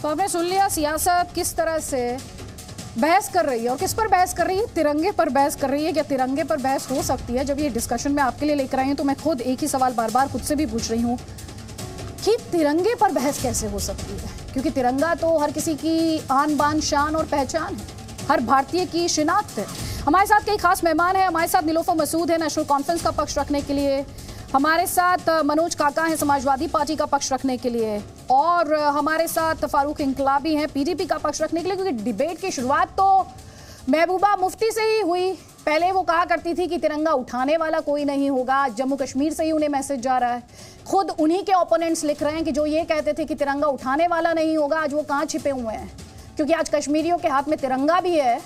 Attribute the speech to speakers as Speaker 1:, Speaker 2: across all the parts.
Speaker 1: तो आपने सुन लिया सियासत किस तरह से बहस कर रही है और किस पर बहस कर रही है। तिरंगे पर बहस कर रही है। क्या तिरंगे पर बहस हो सकती है? जब ये डिस्कशन में आपके लिए लेकर आई हूं तो मैं खुद एक ही सवाल बार बार खुद से भी पूछ रही हूं कि तिरंगे पर बहस कैसे हो सकती है, क्योंकि तिरंगा तो हर किसी की आन बान शान और पहचान है, हर भारतीय की शिनाख्त है। हमारे साथ कई खास मेहमान हैं। हमारे साथ नीलोफर मसूद है नेशनल कॉन्फ्रेंस का पक्ष रखने के लिए, हमारे साथ मनोज काका हैं समाजवादी पार्टी का पक्ष रखने के लिए, और हमारे साथ फारूक इंकलाबी हैं पीडीपी का पक्ष रखने के लिए। क्योंकि डिबेट की शुरुआत तो महबूबा मुफ्ती से ही हुई। पहले वो कहा करती थी कि तिरंगा उठाने वाला कोई नहीं होगा। जम्मू कश्मीर से ही उन्हें मैसेज जा रहा है। खुद उन्हीं के ओपोनेंट्स लिख रहे हैं कि जो ये कहते थे कि तिरंगा उठाने वाला नहीं होगा, आज वो कहाँ छिपे हुए हैं, क्योंकि आज कश्मीरियों के हाथ में तिरंगा भी है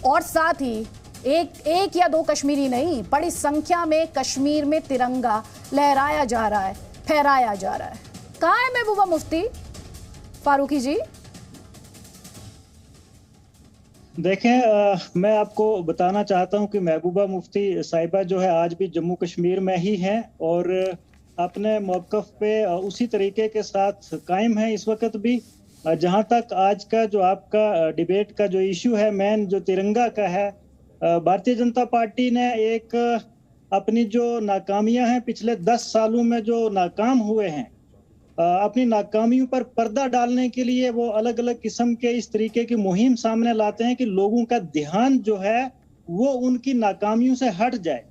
Speaker 1: और साथ ही एक या दो कश्मीरी नहीं, बड़ी संख्या में कश्मीर में तिरंगा लहराया जा रहा है, फहराया जा रहा है। कहाँ है महबूबा मुफ्ती? फारूकी जी
Speaker 2: देखें, मैं आपको बताना चाहता हूं कि महबूबा मुफ्ती साहिबा जो है आज भी जम्मू कश्मीर में ही हैं और अपने मौक़िफ़ पे उसी तरीके के साथ कायम है इस वक्त भी। जहां तक आज का जो आपका डिबेट का जो इशू है मेन जो तिरंगा का है, भारतीय जनता पार्टी ने एक अपनी जो नाकामियां हैं पिछले 10 सालों में जो नाकाम हुए हैं, अपनी नाकामियों पर पर्दा डालने के लिए वो अलग अलग किस्म के इस तरीके की मुहिम सामने लाते हैं कि लोगों का ध्यान जो है वो उनकी नाकामियों से हट जाए।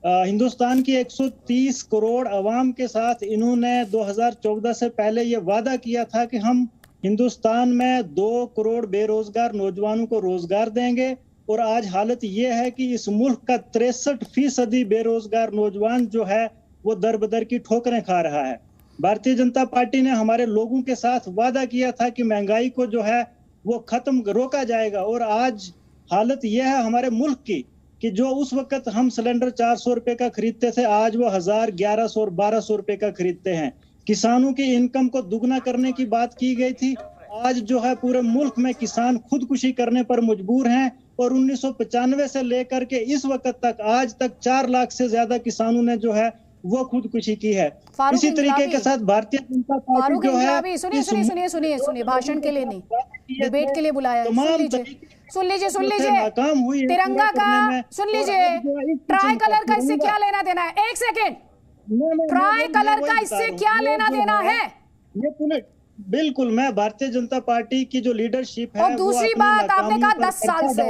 Speaker 2: हिंदुस्तान की 130 करोड़ आवाम के साथ इन्होंने 2014 से पहले ये वादा किया था कि हम हिंदुस्तान में 2 करोड़ बेरोजगार नौजवानों को रोजगार देंगे, और आज हालत ये है कि इस मुल्क का 63% बेरोजगार नौजवान जो है वो दर बदर की ठोकरें खा रहा है। भारतीय जनता पार्टी ने हमारे लोगों के साथ वादा किया था कि महंगाई को जो है वो खत्म रोका जाएगा, और आज हालत यह है हमारे मुल्क की कि जो उस वक्त हम सिलेंडर 400 रुपए का खरीदते थे, आज वो 1000, 1100 और 1200 रुपए का खरीदते हैं। किसानों की इनकम को दुगना करने की बात की गई थी, आज जो है पूरे मुल्क में किसान खुदकुशी करने पर मजबूर हैं, और 1995 से लेकर के इस वक्त तक आज तक 4 लाख से ज्यादा किसानों ने जो है वो खुदकुशी की है। इसी तरीके के साथ भारतीय जनता पार्टी जो है,
Speaker 1: सुनिए भाषण के लिए नहीं, डिबेट के लिए बुलाया। सुन लीजिए
Speaker 2: नाकाम हुई
Speaker 1: तिरंगा का, सुन लीजिए ट्राई कलर का इससे क्या लेना देना है? एक सेकेंड, ट्राई कलर का इससे क्या लेना देना है?
Speaker 2: ये बिल्कुल, मैं भारतीय जनता पार्टी की जो लीडरशिप है,
Speaker 1: और दूसरी बात आपने कहा 10 साल से,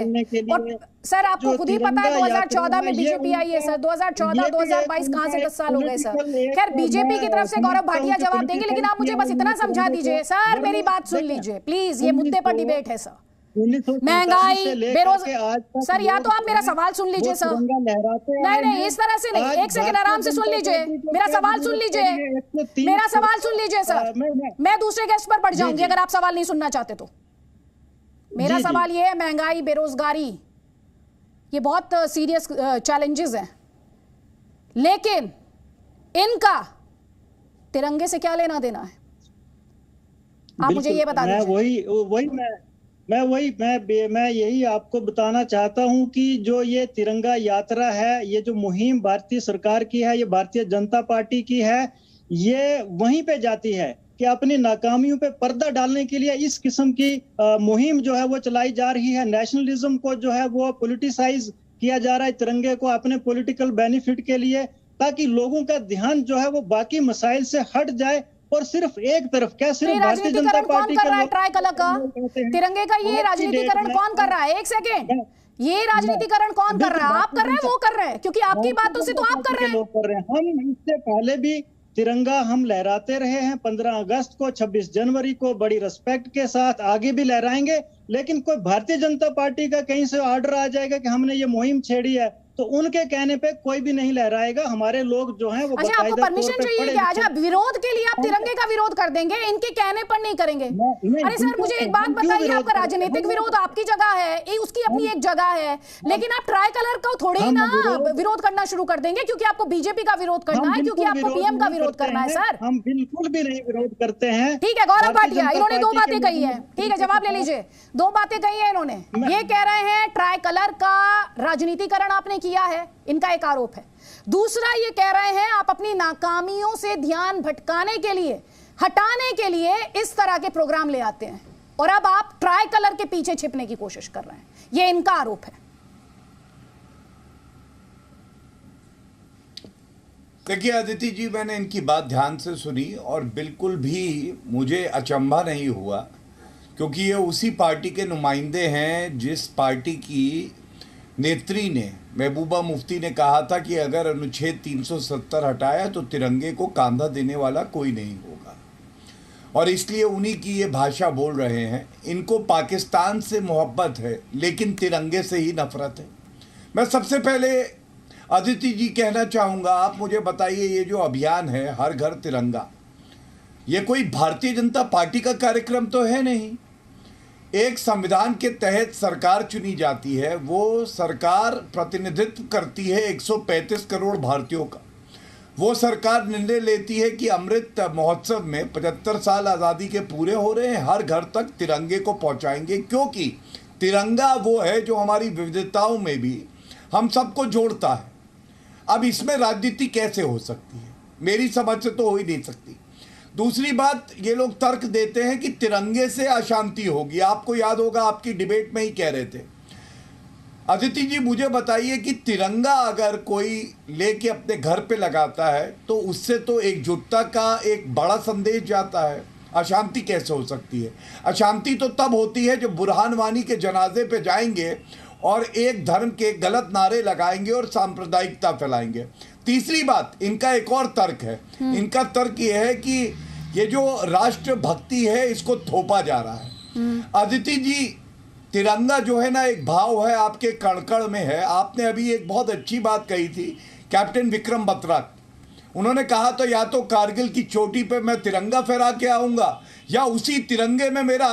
Speaker 1: और सर आपको खुद ही पता है 2014 में बीजेपी आई है सर, 2014-2022 कहां से 10 साल हो गए सर। खैर बीजेपी की तरफ से गौरव भाटिया जवाब देंगे, लेकिन आप मुझे बस इतना समझा दीजिए सर, मेरी बात सुन लीजिए प्लीज, ये मुद्दे पर डिबेट है सर। महंगाई, बेरोजगार, सर या तो आप मेरा सवाल सुन लीजिए सर। नहीं इस तरह से नहीं, एक सेकंड आराम से सुन लीजिए, मेरा सवाल सुन लीजिए, मेरा सवाल सुन लीजिए सर। मैं दूसरे गेस्ट पर बढ़ जाऊंगी अगर आप सवाल नहीं सुनना चाहते तो। मेरा सवाल ये है, महंगाई, बेरोजगारी, ये बहुत सीरियस चैलेंजेस हैं, लेकिन इनका तिरंगे से क्या लेना देना है? आप मुझे ये बता दीजिए।
Speaker 2: मैं यही आपको बताना चाहता हूं कि जो ये तिरंगा यात्रा है, ये जो मुहिम भारतीय सरकार की है, ये भारतीय जनता पार्टी की है, ये वहीं पे जाती है कि अपनी नाकामियों पे पर्दा डालने के लिए इस किस्म की मुहिम जो है वो चलाई जा रही है। नेशनलिज्म को जो है वो पॉलिटिसाइज किया जा रहा है, तिरंगे को अपने पॉलिटिकल बेनिफिट के लिए, ताकि लोगों का ध्यान जो है वो बाकी मसाइल से हट जाए और सिर्फ एक तरफ क्या, सिर्फ भारतीय जनता पार्टी का
Speaker 1: ट्राई कलर का तिरंगे का ये राजनीतिकरण कौन कर रहा है? एक सेकेंड, ये राजनीतिकरण कौन कर रहा है? आप कर रहे हैं, वो कर रहे हैं? क्योंकि आपकी बातों से तो आप कर रहे हैं।
Speaker 2: हम इससे पहले भी तिरंगा हम लहराते रहे हैं, 15 अगस्त को, 26 जनवरी को बड़ी रिस्पेक्ट के साथ आगे भी लहराएंगे, लेकिन कोई भारतीय जनता पार्टी का कहीं से ऑर्डर आ जाएगा कि हमने ये मुहिम छेड़ी है तो उनके कहने पे कोई भी नहीं लहराएगा। हमारे लोग जो हैं वो
Speaker 1: अच्छा, आपको परमिशन चाहिए कि आज आप विरोध के लिए आप तिरंगे का विरोध कर देंगे, इनके कहने पर नहीं करेंगे? अरे सर मुझे एक बात बताइए, आपका राजनीतिक विरोध आपकी जगह है, उसकी अपनी एक जगह है, लेकिन आप ट्राई कलर को थोड़ी ही ना विरोध करना शुरू कर देंगे क्योंकि आपको बीजेपी का विरोध करना है, क्योंकि आपको पीएम का विरोध करना है। सर
Speaker 2: हम बिल्कुल भी नहीं विरोध करते हैं।
Speaker 1: ठीक है, गौरव भाटिया इन्होंने 2 बातें कही है, ठीक है जवाब ले लीजिए। 2 बातें कही है इन्होंने, ये कह रहे हैं ट्राई कलर का राजनीतिकरण आपने किया है, इनका एक आरोप है। दूसरा ये कह रहे हैं आप अपनी नाकामियों से ध्यान भटकाने के लिए हटाने के लिए इस तरह के प्रोग्राम ले आते हैं और अब आप ट्राई कलर के पीछे छिपने की कोशिश कर रहे हैं। यह इनका आरोप है।
Speaker 3: देखिए अदिति जी, मैंने इनकी बात ध्यान से सुनी और बिल्कुल भी मुझे अचंभा नहीं हुआ, क्योंकि ये उसी पार्टी के नुमाइंदे हैं जिस पार्टी की नेत्री ने, महबूबा मुफ्ती ने कहा था कि अगर अनुच्छेद 370 हटाया तो तिरंगे को कांधा देने वाला कोई नहीं होगा, और इसलिए उन्हीं की ये भाषा बोल रहे हैं। इनको पाकिस्तान से मोहब्बत है लेकिन तिरंगे से ही नफरत है। मैं सबसे पहले अदिति जी कहना चाहूँगा, आप मुझे बताइए, ये जो अभियान है हर घर तिरंगा, ये कोई भारतीय जनता पार्टी का कार्यक्रम तो है नहीं। एक संविधान के तहत सरकार चुनी जाती है, वो सरकार प्रतिनिधित्व करती है 135 करोड़ भारतीयों का। वो सरकार निर्णय लेती है कि अमृत महोत्सव में 75 साल आज़ादी के पूरे हो रहे हैं, हर घर तक तिरंगे को पहुंचाएंगे, क्योंकि तिरंगा वो है जो हमारी विविधताओं में भी हम सबको जोड़ता है। अब इसमें राजनीति कैसे हो सकती है? मेरी समझ से तो हो ही नहीं सकती। दूसरी बात, ये लोग तर्क देते हैं कि तिरंगे से अशांति होगी। आपको याद होगा, आपकी डिबेट में ही कह रहे थे। अदिति जी, मुझे बताइए कि तिरंगा अगर कोई लेके अपने घर पे लगाता है तो उससे तो एकजुटता का एक बड़ा संदेश जाता है। अशांति कैसे हो सकती है? अशांति तो तब होती है जब बुरहान वानी के जनाजे पे जाएंगे और एक धर्म के गलत नारे लगाएंगे और सांप्रदायिकता फैलाएंगे। तीसरी बात, इनका एक और तर्क है। इनका तर्क ये है कि ये जो राष्ट्र भक्ति है इसको थोपा जा रहा है। अदिति जी, तिरंगा जो है ना, एक भाव है, आपके कण-कण में है। आपने अभी एक बहुत अच्छी बात कही थी, कैप्टन विक्रम बत्रा। उन्होंने कहा तो या तो कारगिल की चोटी पे मैं तिरंगा फहरा के आऊंगा या उसी तिरंगे में मेरा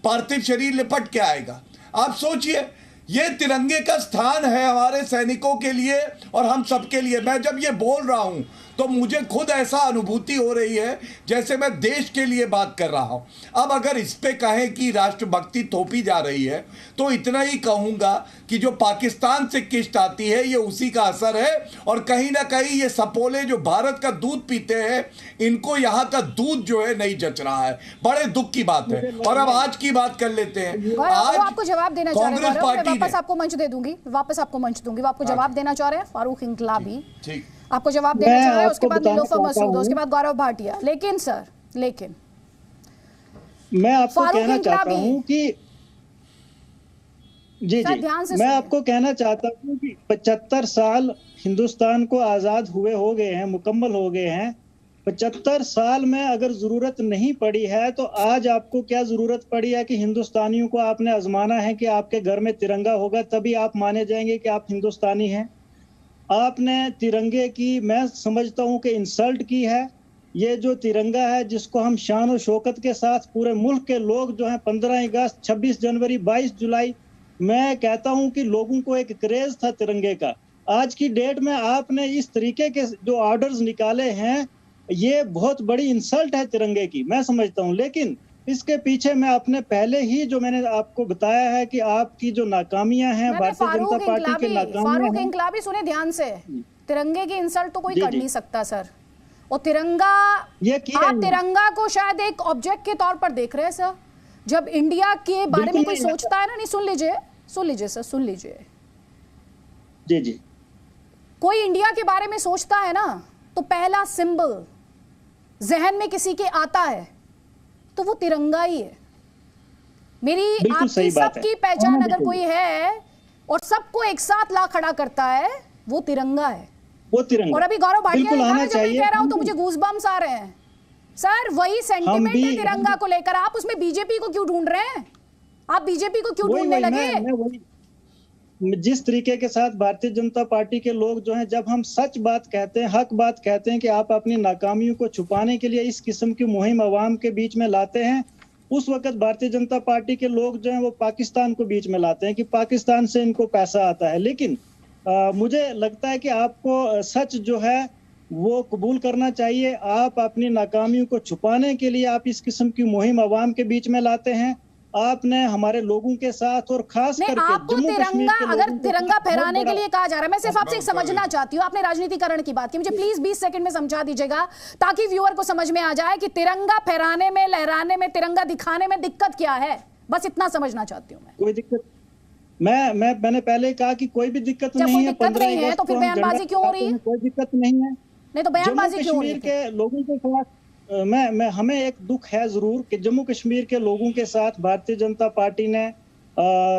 Speaker 3: पार्थिव शरीर लिपट के आएगा। आप सोचिए, ये तिरंगे का स्थान है हमारे सैनिकों के लिए और हम सबके लिए। मैं जब ये बोल रहा हूं तो मुझे खुद ऐसा अनुभूति हो रही है जैसे मैं देश के लिए बात कर रहा हूं। अब अगर इस पे कहें कि राष्ट्रभक्ति थोपी जा रही है तो इतना ही कहूंगा कि जो पाकिस्तान से किस्त आती है ये उसी का असर है, और कहीं ना कहीं ये सपोले जो भारत का दूध पीते हैं, इनको यहाँ का दूध जो है नहीं जच रहा है। बड़े दुख की बात है। और अब आज की बात कर लेते हैं।
Speaker 1: आज आपको जवाब देना चाह रहे हैं, वापस आपको मंच दे दूंगी, वापस आपको मंच दूंगी। वो आपको जवाब देना चाह रहे हैं, फारूक इंकलाबी
Speaker 3: ठीक
Speaker 1: आपको जवाब देना चाह रहे हैं, उसके बाद नीलोफर मसूद, उसके बाद गौरव भाटिया। लेकिन सर, लेकिन
Speaker 2: मैं आपको कहना चाहता हूं कि जी मैं आपको कहना चाहता हूं कि 75 साल हिंदुस्तान को आजाद हुए हो गए हैं, मुकम्मल हो गए हैं। 75 साल में अगर जरूरत नहीं पड़ी है तो आज आपको क्या जरूरत पड़ी है कि हिंदुस्तानियों को आपने आजमाना है कि आपके घर में तिरंगा होगा तभी आप माने जाएंगे कि आप हिंदुस्तानी हैं। आपने तिरंगे की, मैं समझता हूं कि इंसल्ट की है। ये जो तिरंगा है जिसको हम शान और शौकत के साथ पूरे मुल्क के लोग जो हैं 15 अगस्त, 26 जनवरी, 22 जुलाई, मैं कहता हूं कि लोगों को एक क्रेज था तिरंगे का। आज की डेट में आपने इस तरीके के जो ऑर्डर्स निकाले हैं, ये बहुत बड़ी इंसल्ट है तिरंगे की, मैं समझता हूं। लेकिन इसके पीछे मैं अपने पहले ही जो मैंने आपको बताया है कि आपकी जो नाकामियां हैं, भारतीय जनता पार्टी की नाकामियां।
Speaker 1: फारूक इंकलाबी, सुने ध्यान से, तिरंगे की इंसल्ट तो कोई कर नहीं सकता सर। और तिरंगा, आप तिरंगा को शायद एक ऑब्जेक्ट के तौर पर देख रहे हैं सर। जब इंडिया के बारे में कोई सोचता है ना, नहीं, सुन लीजिए सर, सुन लीजिए
Speaker 2: जी जी,
Speaker 1: कोई इंडिया के बारे में सोचता है ना तो पहला सिंबल जहन में किसी के आता है तो वो तिरंगा ही है। मेरी आपकी सबकी पहचान अगर कोई है और सबको एक साथ ला खड़ा करता है, वो तिरंगा है।
Speaker 2: वो तिरंगा।
Speaker 1: और अभी गौरव भाटिया ने कहा, जब मैं कह रहा हूं तो मुझे गूज़बम्स आ रहे हैं सर। वही सेंटिमेंट है तिरंगा को लेकर। आप उसमें बीजेपी को क्यों ढूंढ रहे हैं? आप बीजेपी को क्यों ढूंढने लगे?
Speaker 2: जिस तरीके के साथ भारतीय जनता पार्टी के लोग जो हैं, जब हम सच बात कहते हैं, हक बात कहते हैं कि आप अपनी नाकामियों को छुपाने के लिए इस किस्म की मुहिम अवाम के बीच में लाते हैं, उस वक्त भारतीय जनता पार्टी के लोग जो हैं वो पाकिस्तान को बीच में लाते हैं कि पाकिस्तान से इनको पैसा आता है। लेकिन मुझे लगता है कि आपको सच जो है वो कबूल करना चाहिए। आप अपनी नाकामियों को छुपाने के लिए आप इस किस्म की मुहिम अवाम के बीच में लाते हैं। आपने हमारे लोगों के साथ और खास
Speaker 1: नहीं,
Speaker 2: करके
Speaker 1: आपको
Speaker 2: जम्मू कश्मीर
Speaker 1: तिरंगा
Speaker 2: के
Speaker 1: अगर
Speaker 2: लोगों के
Speaker 1: तिरंगा
Speaker 2: साथ
Speaker 1: फहराने
Speaker 2: बहुत
Speaker 1: के
Speaker 2: बड़ा-
Speaker 1: लिए कहा जा रहा है, मैं सिर्फ आपसे एक समझना चाहती हूँ, आपने राजनीतिकरण की बात की, मुझे प्लीज 20 सेकंड में समझा दीजिएगा ताकि व्यूअर को समझ में आ जाए कि तिरंगा फहराने में, लहराने में, तिरंगा दिखाने में दिक्कत क्या है। बस इतना समझना चाहती हूँ मैं।
Speaker 2: कोई दिक्कत मैंने पहले कहा कि कोई भी दिक्कत
Speaker 1: जब
Speaker 2: नहीं
Speaker 1: कोई
Speaker 2: है।
Speaker 1: दिक्कत
Speaker 2: 15
Speaker 1: नहीं है
Speaker 2: अगस्त
Speaker 1: तो फिर
Speaker 2: को हम
Speaker 1: बयानबाजी
Speaker 2: झंडा
Speaker 1: क्यों हो रही है?
Speaker 2: फहराते हैं, कोई दिक्कत नहीं है।
Speaker 1: नहीं तो बयानबाजी
Speaker 2: जम्मू
Speaker 1: क्यों हो रही
Speaker 2: कश्मीर
Speaker 1: है?
Speaker 2: के लोगों के साथ हमें एक दुख है जरूर कि जम्मू कश्मीर के लोगों के साथ भारतीय जनता पार्टी ने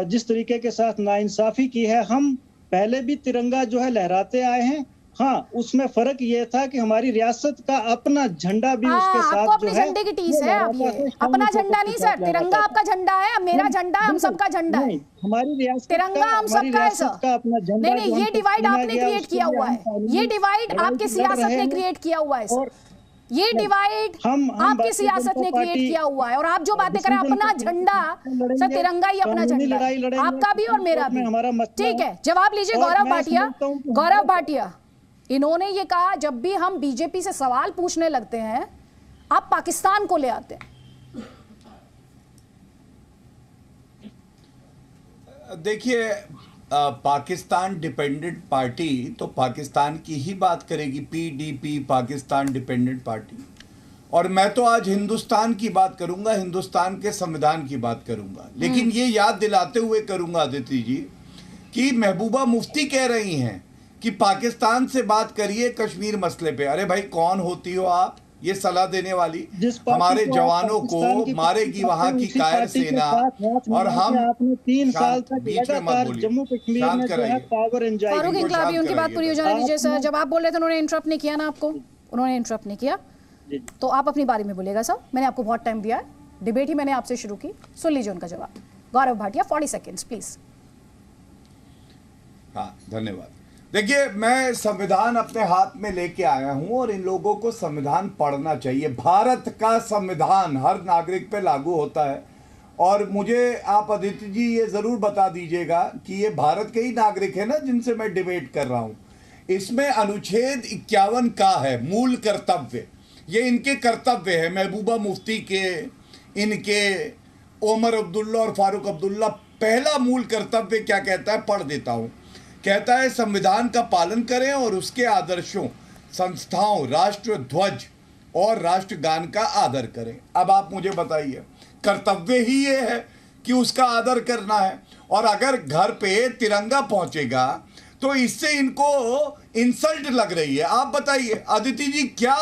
Speaker 2: जिस तरीके के साथ नाइंसाफी की है। हम पहले भी तिरंगा जो है लहराते आए हैं। हाँ, उसमें फर्क ये था कि हमारी रियासत का अपना झंडा भी उसके साथ
Speaker 1: आपको अपने
Speaker 2: जो है
Speaker 1: झंडे की टीस
Speaker 2: वो
Speaker 1: है। अब
Speaker 2: लहराता
Speaker 1: ये
Speaker 2: है, शान
Speaker 1: अपना
Speaker 2: शौकत
Speaker 1: झंडा
Speaker 2: के
Speaker 1: नहीं
Speaker 2: साथ
Speaker 1: सर, तिरंगा
Speaker 2: लहराता
Speaker 1: आपका झंडा है, अब मेरा झंडा है, हम सबका झंडा है।
Speaker 2: नहीं, हमारी रियासत
Speaker 1: तिरंगा हम सबका है सर।
Speaker 2: का अपना झंडा
Speaker 1: नहीं नहीं,
Speaker 2: जो
Speaker 1: ये
Speaker 2: हमको
Speaker 1: डिवाइड
Speaker 2: चुना
Speaker 1: आपने
Speaker 2: गया,
Speaker 1: क्रिएट
Speaker 2: उसके
Speaker 1: किया
Speaker 2: लिए
Speaker 1: हुआ
Speaker 2: हम
Speaker 1: है।
Speaker 2: कानूनी
Speaker 1: ये डिवाइड
Speaker 2: लड़ाई
Speaker 1: आपकी
Speaker 2: लड़
Speaker 1: सियासत
Speaker 2: रहे
Speaker 1: ने
Speaker 2: हैं।
Speaker 1: क्रिएट किया हुआ है सर।
Speaker 2: और
Speaker 1: ये डिवाइड
Speaker 2: हम
Speaker 1: आपकी
Speaker 2: भारतीय
Speaker 1: सियासत
Speaker 2: जनता
Speaker 1: ने क्रिएट
Speaker 2: पार्टी
Speaker 1: किया हुआ है। और आप जो बातें करें,
Speaker 2: डिसीजन
Speaker 1: अपना
Speaker 2: को
Speaker 1: झंडा
Speaker 2: लड़ेंगे,
Speaker 1: सर, तिरंगा ही अपना
Speaker 2: कानूनी
Speaker 1: झंडा
Speaker 2: लड़ाई
Speaker 1: है,
Speaker 2: लड़ेंगे,
Speaker 1: आपका भी और मेरा
Speaker 2: कोर्ट में
Speaker 1: भी।
Speaker 2: हमारा मसला
Speaker 1: ठीक है, जवाब लीजिए
Speaker 2: और
Speaker 1: गौरव
Speaker 2: मैं
Speaker 1: भाटिया।
Speaker 2: समझता हूं कि
Speaker 1: गौरव भाटिया, इन्होंने ये कहा जब भी हम बीजेपी से सवाल पूछने लगते हैं आप पाकिस्तान को ले आते हैं।
Speaker 3: देखिए, पाकिस्तान डिपेंडेंट पार्टी तो पाकिस्तान की ही बात करेगी, पीडीपी, पाकिस्तान डिपेंडेंट पार्टी। और मैं तो आज हिंदुस्तान की बात करूंगा, हिंदुस्तान के संविधान की बात करूंगा। लेकिन ये याद दिलाते हुए करूंगा अदिति जी कि महबूबा मुफ्ती कह रही हैं कि पाकिस्तान से बात करिए कश्मीर मसले पे। अरे भाई, कौन होती हो आप ये सलाह देने वाली? हमारे जवानों को मारेगी वहां की कायर सेना। और हम
Speaker 2: आपने 3 साल तक
Speaker 3: बीच में मत
Speaker 2: लगातार
Speaker 3: बोलिए,
Speaker 2: जम्मू कश्मीर
Speaker 3: शांत
Speaker 2: में जो है
Speaker 3: कराइए।
Speaker 2: पावर एंजॉय
Speaker 1: फारूक
Speaker 3: इनको
Speaker 1: इनकलाबी,
Speaker 3: शांत
Speaker 1: उनकी बात पूरी हो जाने दीजिए सर। जब आप बोल रहे थे उन्होंने इंटरप्ट नहीं किया ना आपको, उन्होंने इंटरप्ट नहीं किया, तो आप अपनी बारी में बोलिएगा सर। मैंने आपको बहुत टाइम दिया है, डिबेट ही मैंने आपसे शुरू की, सुन लीजिए उनका जवाब। Gaurav Bhatia, 40 seconds please.
Speaker 3: हाँ, धन्यवाद। देखिए, मैं संविधान अपने हाथ में लेके आया हूं और इन लोगों को संविधान पढ़ना चाहिए। भारत का संविधान हर नागरिक पे लागू होता है। और मुझे आप अदिति जी ये जरूर बता दीजिएगा कि ये भारत के ही नागरिक है ना जिनसे मैं डिबेट कर रहा हूं। इसमें अनुच्छेद 51 का है मूल कर्तव्य। ये इनके कर्तव्य है, महबूबा मुफ्ती के, इनके, ओमर अब्दुल्ला और फारूक अब्दुल्ला। पहला मूल कर्तव्य क्या कहता है, पढ़ देता हूं। कहता है संविधान का पालन करें और उसके आदर्शों, संस्थाओं, राष्ट्र ध्वज और राष्ट्रगान का आदर करें। अब आप मुझे बताइए, कर्तव्य ही ये है कि उसका आदर करना है। और अगर घर पे तिरंगा पहुंचेगा तो इससे इनको इंसल्ट लग रही है। आप बताइए अदिति जी, क्या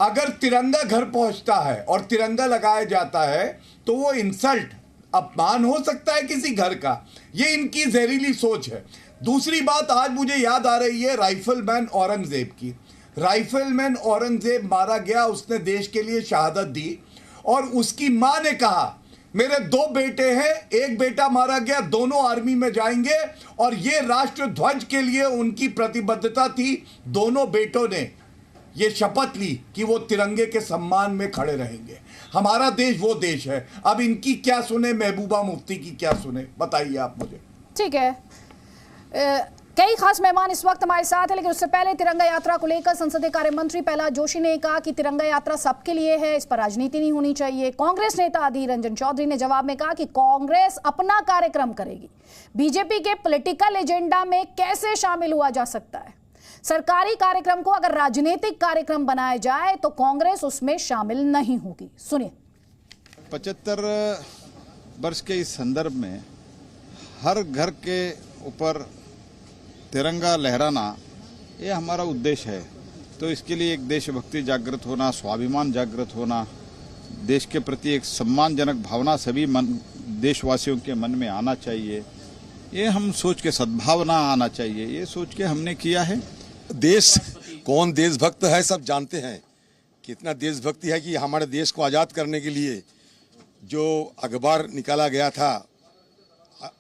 Speaker 3: अगर तिरंगा घर पहुंचता है और तिरंगा लगाया जाता है तो वो इंसल्ट, अपमान हो सकता है किसी घर का? ये इनकी जहरीली सोच है। दूसरी बात आज मुझे याद आ रही है राइफलमैन औरंगजेब की। राइफलमैन औरंगजेब मारा गया, उसने देश के लिए शहादत दी और उसकी मां ने कहा मेरे 2 बेटे हैं, एक बेटा मारा गया, दोनों आर्मी में जाएंगे। और ये राष्ट्र ध्वज के लिए उनकी प्रतिबद्धता थी। दोनों बेटों ने ये शपथ ली कि वो तिरंगे के सम्मान में खड़े रहेंगे। हमारा देश वो देश है। अब इनकी क्या सुने, महबूबा मुफ्ती की क्या सुने, बताइए आप मुझे।
Speaker 1: ठीक है, कई खास मेहमान इस वक्त हमारे साथ हैं, लेकिन उससे पहले तिरंगा यात्रा को लेकर संसदीय कार्य मंत्री प्रहलाद जोशी ने कहा कि तिरंगा यात्रा सबके लिए है, इस पर राजनीति नहीं होनी चाहिए। कांग्रेस नेता अधीर रंजन चौधरी ने जवाब में कहा कि कांग्रेस अपना कार्यक्रम करेगी, बीजेपी के पॉलिटिकल एजेंडा में कैसे शामिल हुआ जा सकता है। सरकारी कार्यक्रम को अगर राजनीतिक कार्यक्रम बनाया जाए तो कांग्रेस उसमें शामिल नहीं होगी। सुनिए।
Speaker 4: 75 वर्ष के इस संदर्भ में हर घर के ऊपर तिरंगा लहराना ये हमारा उद्देश्य है। तो इसके लिए एक देशभक्ति जागृत होना, स्वाभिमान जागृत होना, देश के प्रति एक सम्मानजनक भावना सभी देशवासियों के मन में आना चाहिए। ये हम सोच के, सद्भावना आना चाहिए, ये सोच के हमने किया है।
Speaker 5: देश कौन देशभक्त है सब जानते हैं। कितना देशभक्ति है कि हमारे देश को आज़ाद करने के लिए जो अखबार निकाला गया था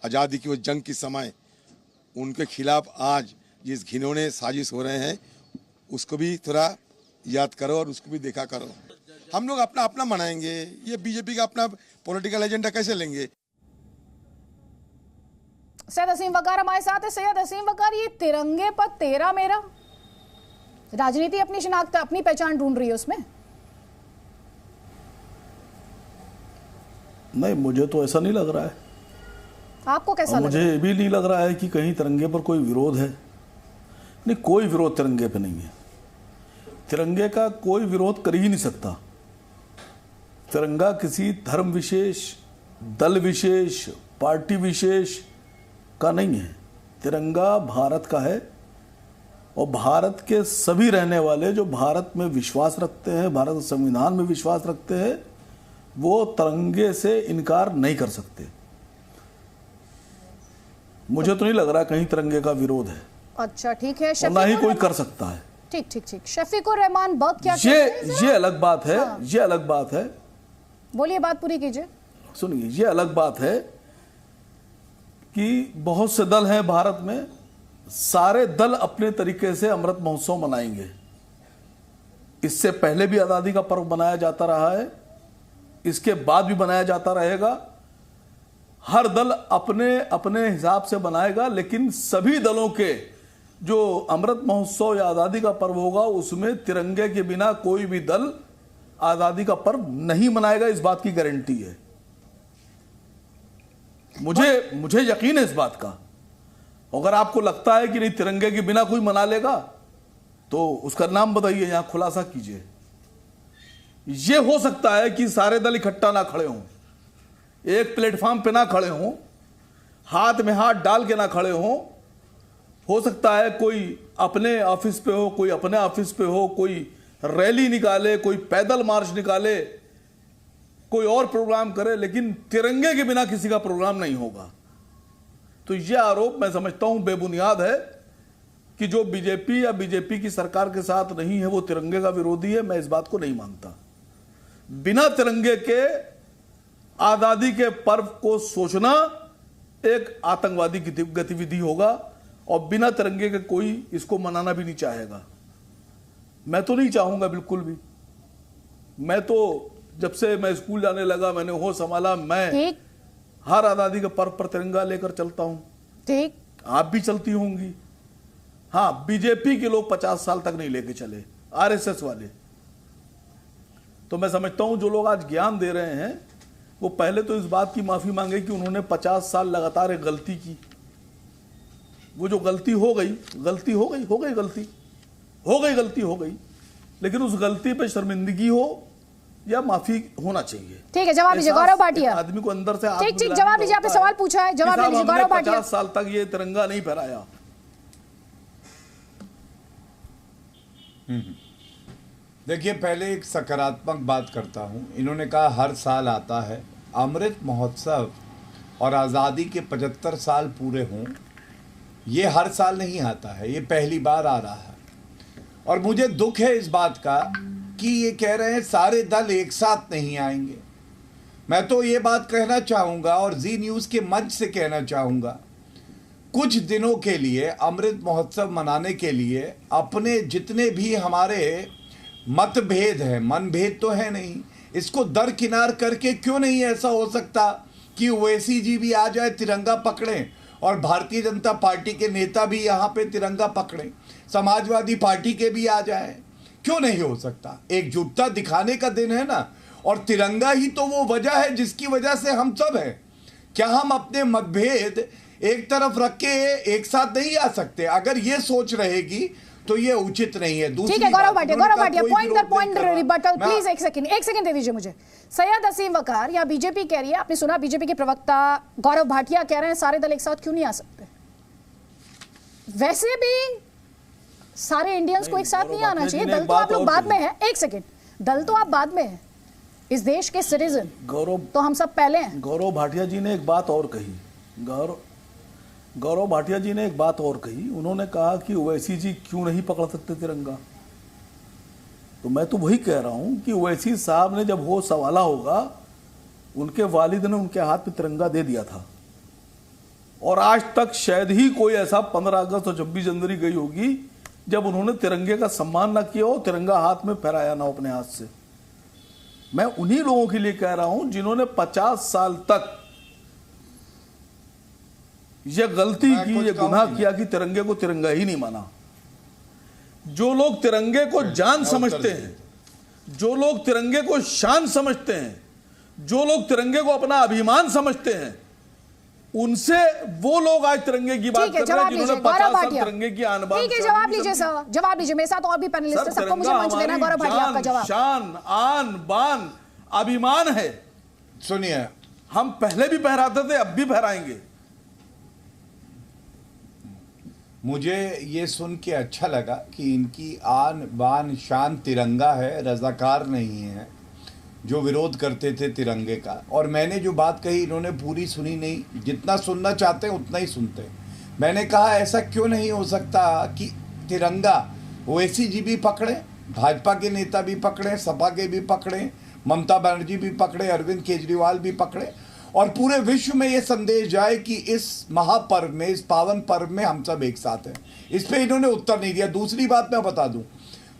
Speaker 5: आज़ादी की वो जंग के समय, उनके खिलाफ आज जिस घिनौने साजिश हो रहे हैं उसको भी थोड़ा याद करो और उसको भी देखा करो। हम लोग अपना अपना मनाएंगे, ये बीजेपी का अपना पॉलिटिकल एजेंडा कैसे लेंगे।
Speaker 1: सैयद असीम वकार हमारे साथ है। सैयद असीम वकार, ये तिरंगे पर तेरा मेरा, राजनीति अपनी शिनाख्त, अपनी पहचान ढूंढ रही है उसमें।
Speaker 6: नहीं, मुझे तो ऐसा नहीं लग रहा है।
Speaker 1: आपको कैसा लग
Speaker 6: मुझे
Speaker 1: रहा है?
Speaker 6: ये भी नहीं लग रहा है कि कहीं तिरंगे पर कोई विरोध है। नहीं, कोई विरोध तिरंगे पे नहीं है। तिरंगे का कोई विरोध कर ही नहीं सकता। तिरंगा किसी धर्म विशेष, दल विशेष, पार्टी विशेष का नहीं है। तिरंगा भारत का है और भारत के सभी रहने वाले जो भारत में विश्वास रखते हैं, भारत के संविधान में विश्वास रखते हैं, वो तिरंगे से इनकार नहीं कर सकते। मुझे तो नहीं लग रहा कहीं तिरंगे का विरोध है।
Speaker 1: अच्छा, ठीक है।
Speaker 6: और ना ही कोई कर सकता है।
Speaker 1: ठीक ठीक ठीक। शफीकुर रहमान बर्क क्या
Speaker 6: ये अलग बात है।
Speaker 1: हाँ।
Speaker 6: ये अलग बात है।
Speaker 1: बोलिए, बात पूरी कीजिए।
Speaker 6: सुनिए, ये अलग बात है कि बहुत से दल हैं भारत में, सारे दल अपने तरीके से अमृत महोत्सव मनाएंगे। इससे पहले भी आज़ादी का पर्व मनाया जाता रहा है, इसके बाद भी मनाया जाता रहेगा। हर दल अपने अपने हिसाब से बनाएगा, लेकिन सभी दलों के जो अमृत महोत्सव या आज़ादी का पर्व होगा उसमें तिरंगे के बिना कोई भी दल आज़ादी का पर्व नहीं मनाएगा। इस बात की गारंटी है। मुझे यकीन है इस बात का। अगर आपको लगता है कि नहीं तिरंगे के बिना कोई मना लेगा तो उसका नाम बताइए, यहां खुलासा कीजिए। यह हो सकता है कि सारे दल इकट्ठा ना खड़े हों, एक प्लेटफॉर्म पे ना खड़े हों, हाथ में हाथ डाल के ना खड़े हों। हो सकता है कोई अपने ऑफिस पे हो, कोई अपने ऑफिस पे हो, कोई रैली निकाले, कोई पैदल मार्च निकाले, कोई और प्रोग्राम करे, लेकिन तिरंगे के बिना किसी का प्रोग्राम नहीं होगा। तो यह आरोप मैं समझता हूं बेबुनियाद है कि जो बीजेपी या बीजेपी की सरकार के साथ नहीं है वो तिरंगे का विरोधी है। मैं इस बात को नहीं मानता। बिना तिरंगे के आजादी के पर्व को सोचना एक आतंकवादी गतिविधि होगा और बिना तिरंगे के कोई इसको मनाना भी नहीं चाहेगा। मैं तो नहीं चाहूंगा बिल्कुल भी। मैं तो जब से मैं स्कूल जाने लगा, मैंने होश संभाला, मैं हर आजादी के पर्व पर तिरंगा लेकर चलता हूं।
Speaker 1: ठीक,
Speaker 6: आप भी चलती होंगी। हाँ, बीजेपी के लोग 50 साल तक नहीं लेके चले, आरएसएस वाले। तो मैं समझता हूं जो लोग आज ज्ञान दे रहे हैं वो पहले तो इस बात की माफी मांगे कि उन्होंने 50 साल लगातार एक गलती की। वो जो गलती हो गई, गलती हो गई, गलती हो गई, लेकिन उस गलती पे शर्मिंदगी हो या माफी होना चाहिए।
Speaker 1: ठीक है, जवाब दीजिए गौरव भाटिया।
Speaker 6: आदमी को अंदर से
Speaker 1: ठीक ठीक, जवाब दीजिए। आपने सवाल पूछा है, जवाब दीजिए गौरव भाटिया।
Speaker 6: 50 साल तक ये तिरंगा नहीं फहराया।
Speaker 3: देखिए, पहले एक सकारात्मक बात करता हूं। इन्होंने कहा हर साल आता है। अमृत महोत्सव और आज़ादी के 75 साल पूरे हों, ये हर साल नहीं आता है, ये पहली बार आ रहा है। और मुझे दुख है इस बात का कि ये कह रहे हैं सारे दल एक साथ नहीं आएंगे। मैं तो ये बात कहना चाहूँगा और जी न्यूज़ के मंच से कहना चाहूँगा, कुछ दिनों के लिए अमृत महोत्सव मनाने के लिए अपने जितने भी हमारे मतभेद हैं, मनभेद तो है नहीं, इसको दरकिनार करके क्यों नहीं ऐसा हो सकता कि ओवैसी जी भी आ जाए, तिरंगा पकड़ें, और भारतीय जनता पार्टी के नेता भी यहाँ पे तिरंगा पकड़ें, समाजवादी पार्टी के भी आ जाए। क्यों नहीं हो सकता? एकजुटता दिखाने का दिन है ना। और तिरंगा ही तो वो वजह है जिसकी वजह से हम सब हैं। क्या हम अपने मतभेद एक तरफ रख के एक साथ नहीं आ सकते? अगर ये सोच रहेगी तो ये उचित नहीं है।
Speaker 1: ठीक है गौरव भाटिया, पॉइंट दर पॉइंट रिबटल प्लीज। एक सेकंड दे दीजिए मुझे। सैयद असीम वकार, या बीजेपी कह रही है, आपने सुना बीजेपी के प्रवक्ता गौरव भाटिया कह रहे हैं सारे दल एक साथ क्यों नहीं आ सकते। वैसे भी सारे इंडियंस को एक साथ नहीं आना चाहिए। दल तो आप लोग बाद में है। एक सेकंड, दल तो आप बाद में है, इस देश के सिटीजन तो हम सब पहले हैं।
Speaker 6: गौरव भाटिया जी ने एक बात और कही। गौरव भाटिया जी ने एक बात और कही। उन्होंने कहा कि ओवैसी जी क्यों नहीं पकड़ सकते तिरंगा। तो मैं तो वही कह रहा हूं कि ओवैसी साहब ने जब होश संभाला होगा, उनके वालिद ने उनके हाथ में तिरंगा दे दिया था। और आज तक शायद ही कोई ऐसा 15 अगस्त और 26 जनवरी गई होगी जब उन्होंने तिरंगे का सम्मान ना किया हो, तिरंगा हाथ में फहराया ना अपने हाथ से। मैं उन्हीं लोगों के लिए कह रहा हूं जिन्होंने 50 साल तक यह गलती की, यह गुनाह किया कि तिरंगे को तिरंगा ही नहीं माना। जो लोग तिरंगे को जान समझते हैं, जो लोग तिरंगे को शान समझते हैं, जो लोग तिरंगे को अपना अभिमान समझते हैं, उनसे वो लोग आज तिरंगे की बात कर रहे हैं जिन्होंने 50 साल तिरंगे की आन बान।
Speaker 1: ठीक है, जवाब लीजिए सर, जवाब लीजिए। मेरे साथ और भी पैनलिस्ट हैं, सबको मुझे मंच देना है। गौरव भाटिया, आपका जवाब।
Speaker 6: शान, आन बान, अभिमान है।
Speaker 3: सुनिए,
Speaker 6: हम पहले भी फहराते थे, अब भी फहराएंगे।
Speaker 3: मुझे ये सुन के अच्छा लगा कि इनकी आन बान शान तिरंगा है, रजाकार नहीं है जो विरोध करते थे तिरंगे का। और मैंने जो बात कही इन्होंने पूरी सुनी नहीं, जितना सुनना चाहते हैं उतना ही सुनते हैं। मैंने कहा ऐसा क्यों नहीं हो सकता कि तिरंगा ओवैसी जी भी पकड़े, भाजपा के नेता भी पकड़े, सपा के भी पकड़े, ममता बनर्जी भी पकड़े, अरविंद केजरीवाल भी पकड़े, और पूरे विश्व में ये संदेश जाए कि इस महापर्व में, इस पावन पर्व में हम सब एक साथ हैं। इस पे इन्होंने उत्तर नहीं दिया। दूसरी बात मैं बता दूं,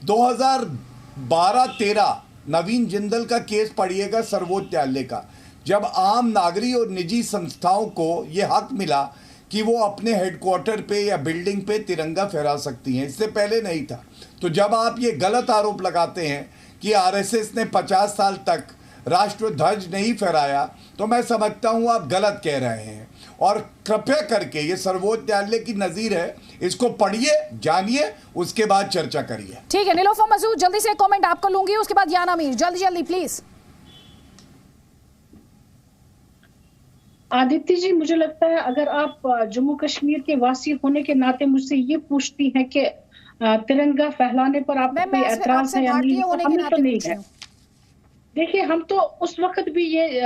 Speaker 3: 2012-13 नवीन जिंदल का केस पढ़िएगा सर्वोच्च न्यायालय का, जब आम नागरिक और निजी संस्थाओं को यह हक मिला कि वो अपने हेडक्वार्टर पे या बिल्डिंग पे तिरंगा फहरा सकती हैं, इससे पहले नहीं था। तो जब आप ये गलत आरोप लगाते हैं कि आरएसएस ने 50 साल तक राष्ट्र ध्वज नहीं फहराया, तो मैं समझता हूं आप गलत कह रहे हैं। और कृपया करके ये सर्वोच्च न्यायालय की नजीर है, इसको पढ़िए, जानिए, उसके बाद चर्चा करिए।
Speaker 1: ठीक है, नीलोफर मसूद, जल्दी से एक कमेंट आपको लूंगी, उसके बाद याना मीर, जल्दी जल्दी प्लीज।
Speaker 7: आदित्य जी, मुझे लगता है अगर आप जम्मू कश्मीर के वासी होने के नाते मुझसे ये पूछती हैं कि तिरंगा फहलाने पर आपको कोई ऐतराज है या नहीं, हमें तो नहीं है। देखिए, हम तो उस वक्त भी ये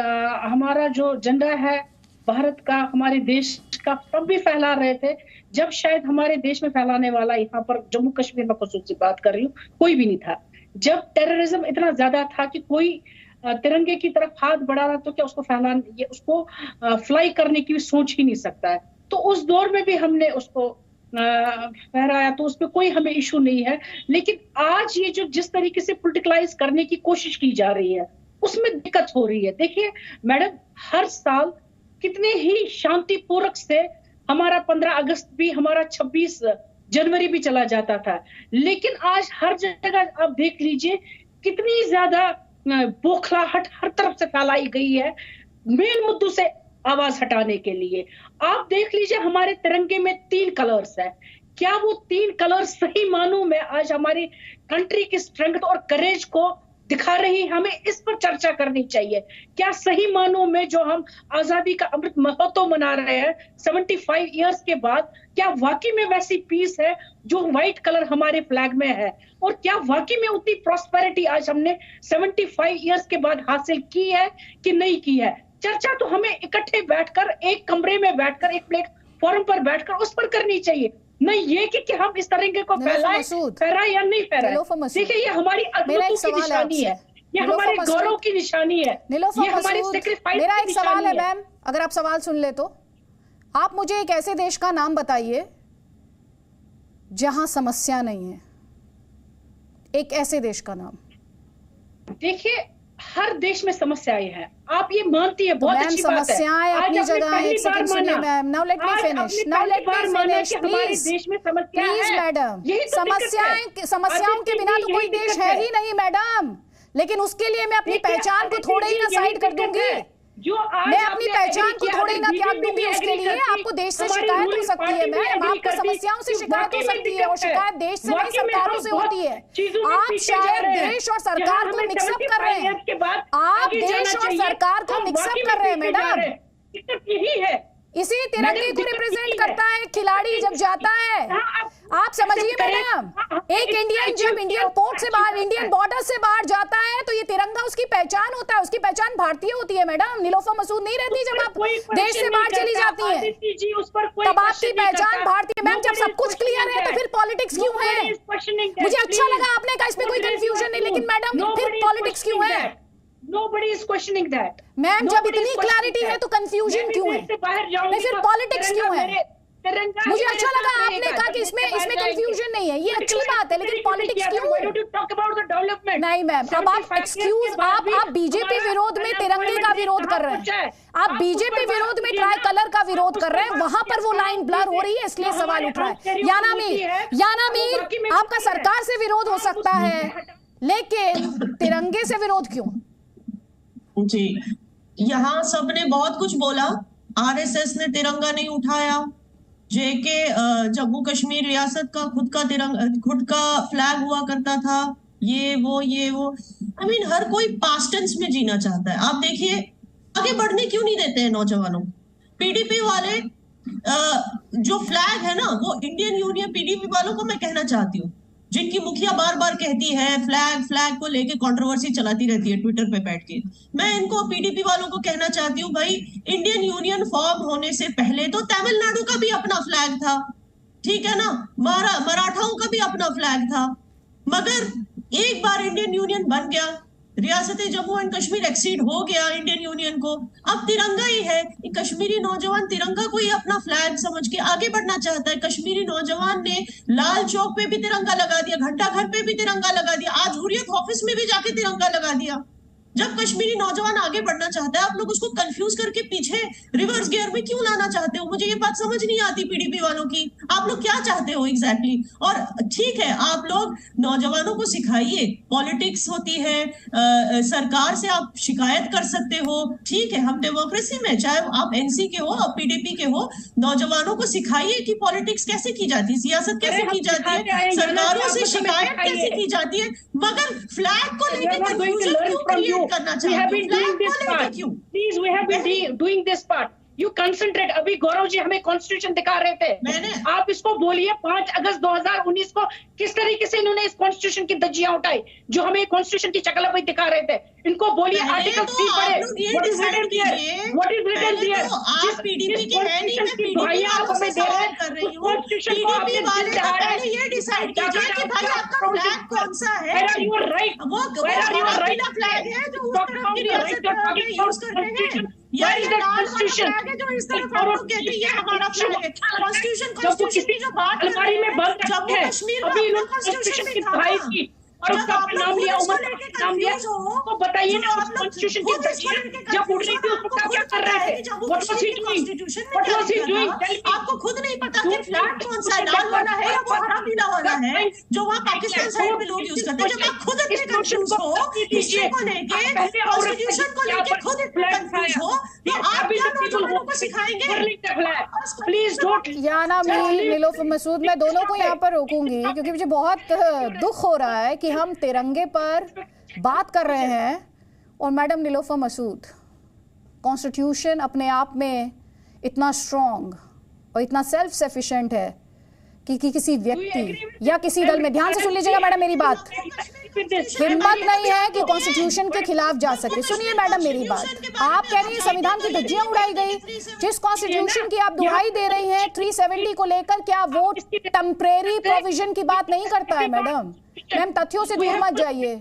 Speaker 7: हमारा जो झंडा है भारत का, हमारे देश का, तब भी फहला रहे थे जब शायद हमारे देश में फैलाने वाला, यहाँ पर जम्मू कश्मीर में खुसूसी बात कर रही हूँ, कोई भी नहीं था। जब टेररिज्म इतना ज्यादा था कि कोई तिरंगे की तरफ हाथ बढ़ाना तो क्या उसको फैलाने, उसको फ्लाई करने की भी सोच ही नहीं सकता है। तो उस दौर में भी हमने उसको फहराया, तो उसमें कोई हमें इशू नहीं है। लेकिन आज ये जो जिस तरीके से पॉलिटिकलाइज करने की कोशिश की जा रही है, उसमें दिक्कत हो रही है। देखिए मैडम, हर साल कितने ही शांतिपूर्वक से हमारा 15 अगस्त भी, हमारा 26 जनवरी भी चला जाता था, लेकिन आज हर जगह आप देख लीजिए कितनी ज्यादा बौखलाहट हर तरफ से फैलाई गई है मेन मुद्दों से आवाज हटाने के लिए। आप देख लीजिए हमारे तिरंगे में 3 कलर्स है। क्या वो 3 कलर सही मानों में आज हमारी कंट्री की स्ट्रेंथ और करेज को दिखा रही? हमें इस पर चर्चा करनी चाहिए। क्या सही मानों में जो हम आजादी का अमृत महोत्सव मना रहे हैं 75 इयर्स के बाद, क्या वाकई में वैसी पीस है जो व्हाइट कलर हमारे फ्लैग में है? और क्या वाकई में उतनी प्रॉस्पेरिटी आज हमने 75 इयर्स के बाद हासिल की है कि नहीं की है? चर्चा तो हमें इकट्ठे बैठकर, एक कमरे में बैठकर, एक प्लेटफॉर्म पर बैठकर उस पर करनी चाहिए, नहीं ये कि हम इस तरीके को फहराए या नहीं फहराए। देखिए, ये हमारी अद्भुतों की निशानी है, ये हमारे गौरव की निशानी है, ये हमारी सैक्रिफाइस।
Speaker 1: मेरा एक सवाल है मैम, अगर आप सवाल सुन ले तो आप मुझे एक ऐसे देश का नाम बताइए जहां समस्या नहीं है, एक ऐसे देश का नाम।
Speaker 7: देखिए, हर देश में समस्याएं हैं, आप ये मानती है, बहुत अच्छी बात है।
Speaker 1: समस्याएं अपनी जगह है। एक सेकंड सुनिए ma'am, now let me finish, please madam. समस्याओं के बिना तो कोई देश है ही नहीं मैडम, लेकिन उसके लिए मैं अपनी पहचान को थोड़े ही ना साइड कर दूंगी, मैं अपनी पहचान को थोड़े ना त्याग दूंगी उसके लिए। आपको देश से शिकायत हो सकती है मैम, आपको समस्याओं से शिकायत हो सकती है, और शिकायत देश से नहीं सरकारों से होती है। आप शायद देश और सरकार को मिक्सअप कर रहे हैं, आप देश और सरकार को मिक्सअप कर रहे हैं मैडम।
Speaker 7: यही है,
Speaker 1: इसी तिरंगे को रिप्रेजेंट करता है खिलाड़ी जब जाता है। आप समझिए मैडम, एक इंडियन जब इंडियन पोर्ट से बाहर, इंडियन बॉर्डर से बाहर जाता है तो ये तिरंगा उसकी पहचान होता है, उसकी पहचान भारतीय होती है मैडम। नीलोफर मसूद नहीं रहती जब आप देश से बाहर चली जाती हैं, तब आपकी पहचान भारतीय। मैम, जब सब कुछ क्लियर है तो फिर पॉलिटिक्स क्यों है? मुझे अच्छा लगा आपने कहा इसमें कोई कंफ्यूजन नहीं, लेकिन मैडम फिर पॉलिटिक्स क्यों है?
Speaker 7: Nobody is questioning that.
Speaker 1: Ma'am, जब इतनी क्लैरिटी है तो कंफ्यूजन क्यों है? नहीं, फिर पॉलिटिक्स क्यों है? मुझे अच्छा लगा आपने कहा कि इसमें कंफ्यूजन नहीं है, ये अच्छी बात है, लेकिन पॉलिटिक्स क्यों? नहीं मैम, अब आप एक्सक्यूज, आप बीजेपी विरोध में तिरंगे का विरोध कर रहे हैं, आप बीजेपी विरोध में ट्राई कलर का विरोध कर रहे हैं, वहां पर वो लाइन ब्लर हो रही है, इसलिए सवाल उठ रहा है। याना मीर, आपका सरकार से विरोध हो सकता है, लेकिन तिरंगे से विरोध क्यों?
Speaker 8: जी, यहाँ सबने बहुत कुछ बोला, आरएसएस ने तिरंगा नहीं उठाया, जेके जम्मू कश्मीर रियासत का खुद का तिरंगा, खुद का फ्लैग हुआ करता था, ये वो आई मीन हर कोई पास्ट टेंस में जीना चाहता है। आप देखिए आगे बढ़ने क्यों नहीं देते हैं नौजवानों को। पीडीपी वाले जो फ्लैग है ना, वो इंडियन यूनियन, पीडीपी वालों को मैं कहना चाहती हूँ, जिनकी मुखिया बार बार कहती है फ्लैग को लेके कंट्रोवर्सी चलाती रहती है ट्विटर पे बैठ के, मैं इनको पीडीपी वालों को कहना चाहती हूँ, भाई इंडियन यूनियन फॉर्म होने से पहले तो तमिलनाडु का भी अपना फ्लैग था, ठीक है ना, मराठाओं का भी अपना फ्लैग था, मगर एक बार इंडियन यूनियन बन गया, रियासत जम्मू एंड कश्मीर एक्सीड हो गया इंडियन यूनियन को, अब तिरंगा ही है। कश्मीरी नौजवान तिरंगा को ही अपना फ्लैग समझ के आगे बढ़ना चाहता है। कश्मीरी नौजवान ने लाल चौक पे भी तिरंगा लगा दिया, घंटा घर पे भी तिरंगा लगा दिया, आज हुर्रियत ऑफिस में भी जाके तिरंगा लगा दिया। जब कश्मीरी नौजवान आगे बढ़ना चाहता है, आप लोग उसको कंफ्यूज करके पीछे रिवर्स गियर में क्यों लाना चाहते हो? मुझे ये बात समझ नहीं आती पीडीपी वालों की, आप लोग क्या चाहते हो एग्जैक्टली? और ठीक है, आप लोग नौजवानों को सिखाइए, पॉलिटिक्स होती है, सरकार से आप शिकायत कर सकते हो, ठीक है, हम डेमोक्रेसी में, चाहे आप एनसी के हो, आप पीडीपी के हो, नौजवानों को सिखाइए कि पॉलिटिक्स कैसे की जाती है, सियासत कैसे की जाती है, सरकारों से शिकायत कैसे की जाती है, मगर फ्लैग को लेकर कंफ्यूजन क्यों क्रिएट करना
Speaker 7: We have been doing this part. Please, we have been doing this part. You concentrate. अभी गौरव जी हमें कॉन्स्टिट्यूशन दिखा रहे थे, आप इसको बोलिए 5 अगस्त 2019 को किस तरीके से इन्होंने इस कॉन्स्टिट्यूशन की धज्जियां उठाई, जो हमें कॉन्स्टिट्यूशन की शक्ल अभी दिखा रहे थे। इनको बोलिए आर्टिकल 3 पढ़े, व्हाट इज रिटन देयर,
Speaker 8: आप पीडीपी के हैं नहीं, मैं पीडीपी
Speaker 7: आप हमें दे रहे हैं
Speaker 8: कर रही हूं, पीडीपी वाले तो पहले ये डिसाइड कीजिए कि भाई आपका फ्लैग कौन सा है,
Speaker 7: यू आर राइट,
Speaker 8: वो पीला फ्लैग है जो उस तरफ की रियासत में यूज कर रहे हैं, या ये लाल फ्लैग है जो इस तरफ आप लोग कहते हैं ये हमारा फ्लैग है। कॉन्स्टिट्यूशन की जो बात
Speaker 7: अलमारी में बंद
Speaker 8: जम्मू कश्मीर
Speaker 7: अभी कॉन्स्टिट्यूशन की पढ़ाई की और उसका नाम लिया, उमर नाम लिया, तो बताइए ना उस कॉन्स्टिट्यूशन की जब उड़ रही थी उसको क्या कर रहे थे, व्हाट वाज ही डूइंग,
Speaker 8: आपको खुद नहीं पता कि फ्लैग कौन सा है, लाल वाला है या वो हरा पीला वाला है जो वहाँ पाकिस्तान साइड में लोग यूज करते हैं। जब आप खुद इतने कंफ्यूज हो हिस्ट्री को लेके, कॉन्स्टिट्यूशन को लेके खुद इतने कंफ्यूज हो, तो आप क्या नौजवानों को सिखाएंगे?
Speaker 7: Please don't.
Speaker 1: याना नीलोफर मसूद, मैं दोनों को यहाँ पर रोकूंगी क्योंकि मुझे बहुत दुख हो रहा है कि हम तिरंगे पर बात कर रहे हैं और मैडम नीलोफर मसूद, कॉन्स्टिट्यूशन अपने आप में इतना स्ट्रॉन्ग और इतना सेल्फ सफिशिएंट है कि किसी व्यक्ति या किसी दल में, ध्यान से सुन लीजिएगा मैडम मेरी बात, हिम्मत नहीं है कि कॉन्स्टिट्यूशन के खिलाफ जा सके। सुनिए मैडम मेरी बात, आप कह रही हैं संविधान की धज्जियां उड़ाई गई, जिस कॉन्स्टिट्यूशन की आप दुहाई दे रही हैं 370 को लेकर, क्या वो टेम्परेरी प्रोविजन की बात नहीं करता है? मैडम तथ्यों से दूर मत जाइए।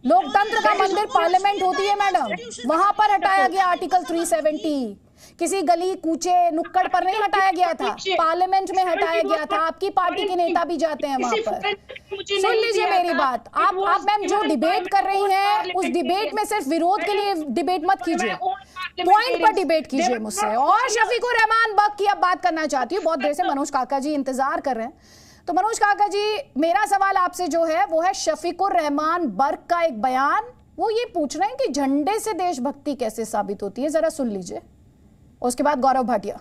Speaker 1: लोकतंत्र का मंदिर पार्लियामेंट होती है मैडम, वहां पर हटाया गया आर्टिकल 370, किसी गली कूचे नुक्कड़ पर नहीं हटाया गया था, पार्लियामेंट में हटाया गया था। आपकी पार्टी के नेता भी जाते हैं वहां पर। सुन लीजिए मेरी बात, आप मैम जो डिबेट कर रही हैं उस डिबेट में सिर्फ विरोध के लिए डिबेट मत कीजिए, पॉइंट पर डिबेट कीजिए मुझसे। और शफीकुर रहमान बग की अब बात करना चाहती हूँ, बहुत देर से मनोज काका जी इंतजार कर रहे हैं। तो मनोज काका जी, मेरा सवाल आपसे जो है वो है शफीकुर रहमान बर्क का एक बयान, वो ये पूछ रहे हैं कि झंडे से देशभक्ति कैसे साबित होती है, जरा सुन लीजिए। उसके बाद गौरव भाटिया।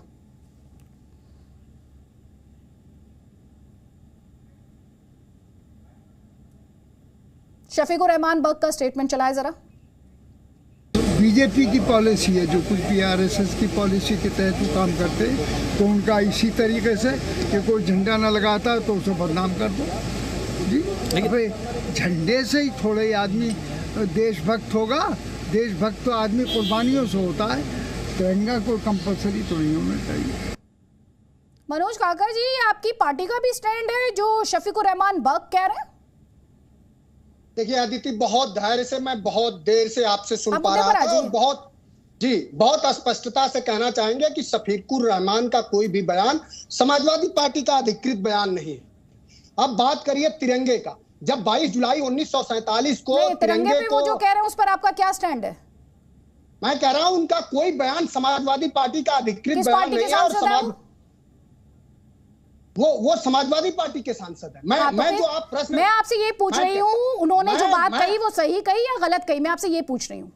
Speaker 1: शफीकुर रहमान बर्क का स्टेटमेंट चलाए जरा।
Speaker 9: बीजेपी की पॉलिसी है, जो कुछ भी आरएसएस की पॉलिसी के तहत वो काम करते हैं, तो उनका इसी तरीके से कि कोई झंडा ना लगाता है तो उसे बदनाम कर दो जी। लेकिन झंडे से ही थोड़ा ही आदमी देशभक्त होगा, देशभक्त तो आदमी कुर्बानियों से होता है, तिरंगा कोई कंपल्सरी तो नहीं होना चाहिए।
Speaker 1: मनोज काका जी, आपकी पार्टी का भी स्टैंड है जो शफीकुर रहमान बर्क कह रहे हैं?
Speaker 10: देखिए अदिति, बहुत धैर्य से मैं बहुत देर से आपसे सुन पा रहा था और बहुत स्पष्टता से कहना चाहेंगे कि शफीकुर रहमान का कोई भी बयान समाजवादी पार्टी का अधिकृत बयान नहीं है। अब बात करिए तिरंगे का, जब 22 जुलाई 1947 को
Speaker 1: तिरंगे पे वो जो कह रहे हैं उस पर आपका क्या स्टैंड है?
Speaker 10: मैं कह रहा हूं उनका कोई बयान समाजवादी पार्टी का अधिकृत बयान नहीं है, और वो समाजवादी पार्टी के सांसद है। मैं जो आप प्रश्न,
Speaker 1: मैं आपसे ये पूछ रही हूँ, उन्होंने जो बात कही वो सही कही या गलत कही, मैं आपसे ये पूछ रही हूँ।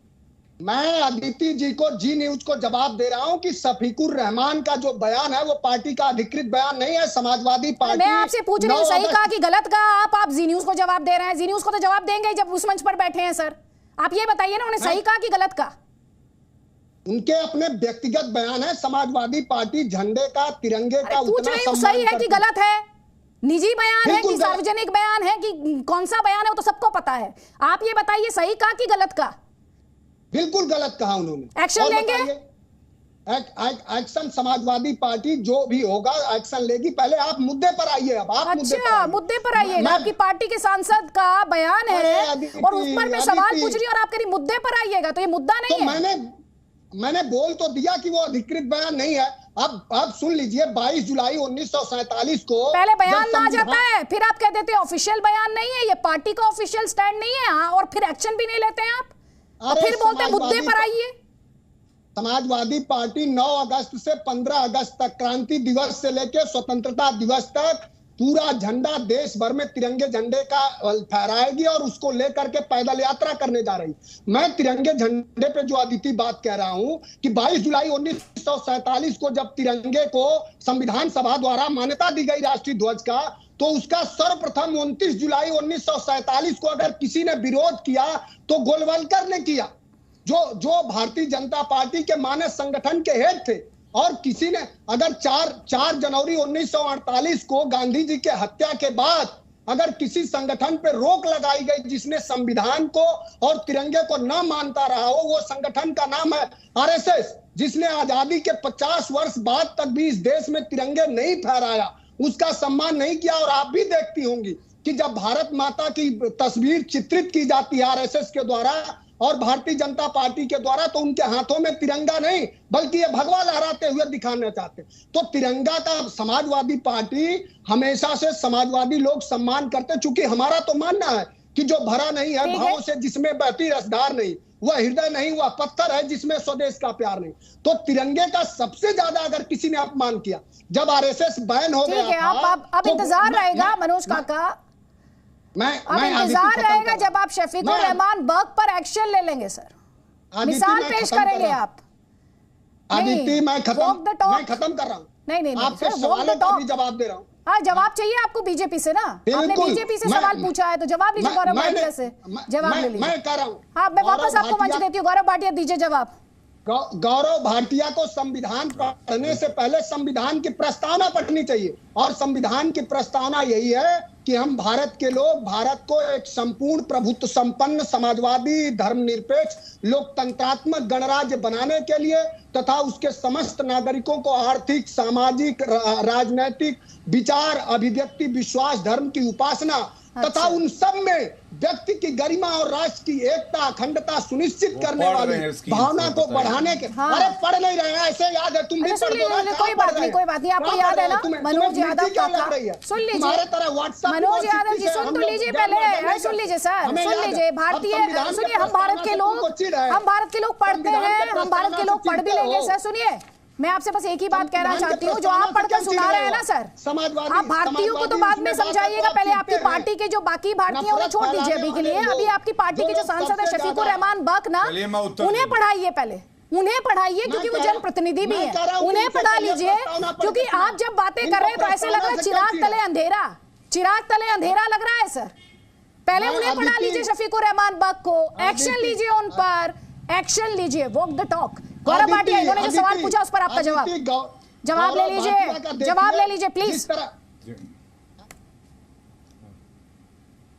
Speaker 10: मैं अदिति जी को, जी न्यूज को जवाब दे रहा हूं कि शफीकुर रहमान का जो बयान है वो पार्टी का अधिकृत बयान नहीं है। समाजवादी पार्टी,
Speaker 1: मैं आपसे पूछ रही हूँ सही कहा कि गलत कहा? आप जी न्यूज को जवाब दे रहे हैं। जी न्यूज को तो जवाब देंगे जब उस मंच पर बैठे हैं सर। आप ये बताइए ना, उन्हें सही कहा कि गलत कहा?
Speaker 10: उनके अपने व्यक्तिगत बयान है। समाजवादी पार्टी झंडे का, तिरंगे का
Speaker 1: पूछ रही हूँ सही है कि गलत है? निजी बयान है कि सार्वजनिक बयान है कि कौन सा बयान है वो तो सबको पता है। आप ये बताइए सही कहा कि गलत कहा?
Speaker 10: बिल्कुल गलत कहा उन्होंने।
Speaker 1: एक्शन लेंगे?
Speaker 10: एक्शन समाजवादी पार्टी जो भी होगा एक्शन लेगी। पहले आप मुद्दे पर आइए। अब आप
Speaker 1: मुद्दे पर आइएगा। आपकी पार्टी के सांसद का बयान है और उस पर मैं सवाल पूछ रही हूँ और आप कह रही मुद्दे पर आइएगा, तो ये मुद्दा नहीं है।
Speaker 10: मैंने बोल तो दिया कि वो अधिकृत बयान नहीं है। अब सुन लीजिए, 22 जुलाई 1947 को
Speaker 1: पहले बयान ना जाता है, फिर आप कह देते हैं ऑफिशियल बयान नहीं है, ये पार्टी का ऑफिशियल स्टैंड नहीं है, और फिर एक्शन भी नहीं लेते हैं आप, और फिर बोलते हैं मुद्दे पर आइए।
Speaker 10: समाजवादी पार्टी 9 अगस्त से 15 अगस्त तक, क्रांति दिवस से लेकर स्वतंत्रता दिवस तक पूरा झंडा देश भर में तिरंगे झंडे का फहराएगी और उसको लेकर के पैदल यात्रा करने जा रही। मैं तिरंगे झंडे पे जो अदिति बात कह रहा हूं कि 22 जुलाई 1947 को जब तिरंगे को संविधान सभा द्वारा मान्यता दी गई राष्ट्रीय ध्वज का, तो उसका सर्वप्रथम 29 जुलाई 1947 को अगर किसी ने विरोध किया तो गोलवलकर ने किया, जो भारतीय जनता पार्टी के मानस संगठन के हेड थे। और किसी ने अगर 4 जनवरी 1948 को गांधी जी के हत्या के बाद अगर किसी संगठन पे रोक लगाई गई जिसने संविधान को और तिरंगे को न मानता रहा हो, वो संगठन का नाम है आरएसएस, जिसने आजादी के 50 वर्ष बाद तक भी इस देश में तिरंगे नहीं फहराया, उसका सम्मान नहीं किया। और आप भी देखती होंगी कि जब भारत माता की तस्वीर चित्रित की जाती है आरएसएस के द्वारा और भारतीय जनता पार्टी के द्वारा, तो उनके हाथों में तिरंगा नहीं बल्कि ये भगवा लहराते हुए दिखाना चाहते। तो तिरंगा का समाजवादी पार्टी हमेशा से समाजवादी लोग सम्मान करते, चूंकि हमारा तो मानना है कि जो भरा नहीं है भावों से, जिसमें बहती रसधार नहीं, वह हृदय नहीं, वह पत्थर है जिसमें स्वदेश का प्यार नहीं। तो तिरंगे का सबसे ज्यादा अगर किसी ने अपमान किया, जब आरएसएस बैन हो गया था,
Speaker 1: अब इंतजार रहेगा मनोज काका, अब इंतजार रहेगा जब आप शफीकुर रहमान बग पर एक्शन ले लेंगे सर, मिसाल पेश करेंगे आप।
Speaker 10: आदिति, मैं खत्म कर रहा हूँ।
Speaker 1: नहीं
Speaker 10: आपके सवालों का भी जवाब दे रहा हूँ।
Speaker 1: हाँ, जवाब चाहिए आपको बीजेपी से ना, आपने बीजेपी से सवाल पूछा है तो जवाब लीजिए। गौरव भाटिया से जवाब ले लीजिए।
Speaker 10: मैं कह रहा हूँ,
Speaker 1: हाँ, मैं वापस आपको मंच देती हूँ। गौरव भाटिया दीजिए जवाब।
Speaker 10: गौरव भाटिया को संविधान पढ़ने से पहले संविधान की प्रस्तावना पढ़नी चाहिए, और संविधान की प्रस्तावना यही है कि हम भारत के लोग भारत को एक संपूर्ण प्रभुत्व संपन्न समाजवादी धर्मनिरपेक्ष लोकतंत्रात्मक गणराज्य बनाने के लिए तथा उसके समस्त नागरिकों को आर्थिक, सामाजिक, राजनैतिक विचार, अभिव्यक्ति, विश्वास, धर्म की उपासना तथा उन सब में व्यक्ति की गरिमा और राष्ट्र की एकता, अखंडता सुनिश्चित करने वाली भावना को बढ़ाने के। अरे पढ़ नहीं रहे हैं, ऐसे याद है, तुम भी पढ़ दो ना।
Speaker 1: कोई बात नहीं, आपको याद है ना मनोज यादव काका, सुन लीजिए,
Speaker 10: हमारे तरह व्हाट्सएप
Speaker 1: मनोज यादव जी सुन तो लीजिए पहले, सुन लीजिए सर, सुन लीजिए। भारतीय, सुनिए, हम भारत के लोग पढ़ते हैं, हम भारत के लोग पढ़ भी लेंगे सर। सुनिए, मैं आपसे बस एक ही बात कहना चाहती हूँ, जो आप पढ़कर सुना रहे हैं ना सर, आप भारतीयों को तो बाद में समझाइएगा, पहले आपकी पार्टी के जो बाकी भारतीय हैं उन्हें छोड़ दीजिए अभी के लिए। अभी आपकी पार्टी के जो सांसद है शफीकुर रहमान बग ना, उन्हें पढ़ाइए, पहले उन्हें पढ़ाइए, क्योंकि वो जनप्रतिनिधि भी है, उन्हें पढ़ा लीजिए। क्योंकि आप जब बातें कर रहे हैं तो ऐसे लग रहा है चिराग तले अंधेरा, चिराग तले अंधेरा लग रहा है सर। पहले उन्हें पढ़ा लीजिए शफीकुर रहमान बग को, एक्शन लीजिए उन पर, एक्शन लीजिए, walk the talk. Gaurav Bhatia, इन्होंने जो सवाल पूछा उस पर आपका जवाब ले लीजिए, जवाब ले लीजिए प्लीज।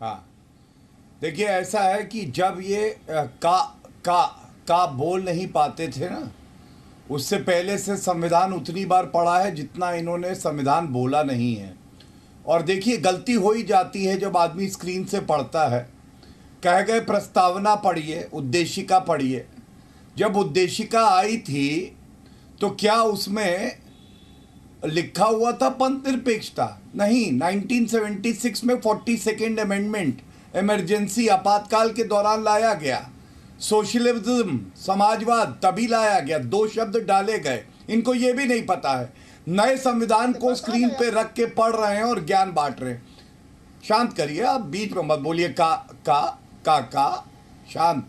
Speaker 3: हाँ, देखिए, ऐसा है कि जब ये का बोल नहीं पाते थे ना, उससे पहले से संविधान उतनी बार पढ़ा है जितना इन्होंने संविधान बोला नहीं है। और देखिए, गलती हो ही जाती है जब आदमी स्क्रीन से पढ़ता है। कह गए प्रस्तावना पढ़िए, उद्देशिका पढ़िए। जब उद्देशिका आई थी तो क्या उसमें लिखा हुआ था पंथ निरपेक्षता? नहीं। 1976 में 42nd अमेंडमेंट इमरजेंसी आपातकाल के दौरान लाया गया। सोशलिज्म, समाजवाद तभी लाया गया, 2 शब्द डाले गए। इनको ये भी नहीं पता है। नए संविधान को स्क्रीन पे रख के पढ़ रहे हैं और ज्ञान बांट रहे हैं। शांत करिए, आप बीच में मत बोलिए का शांत।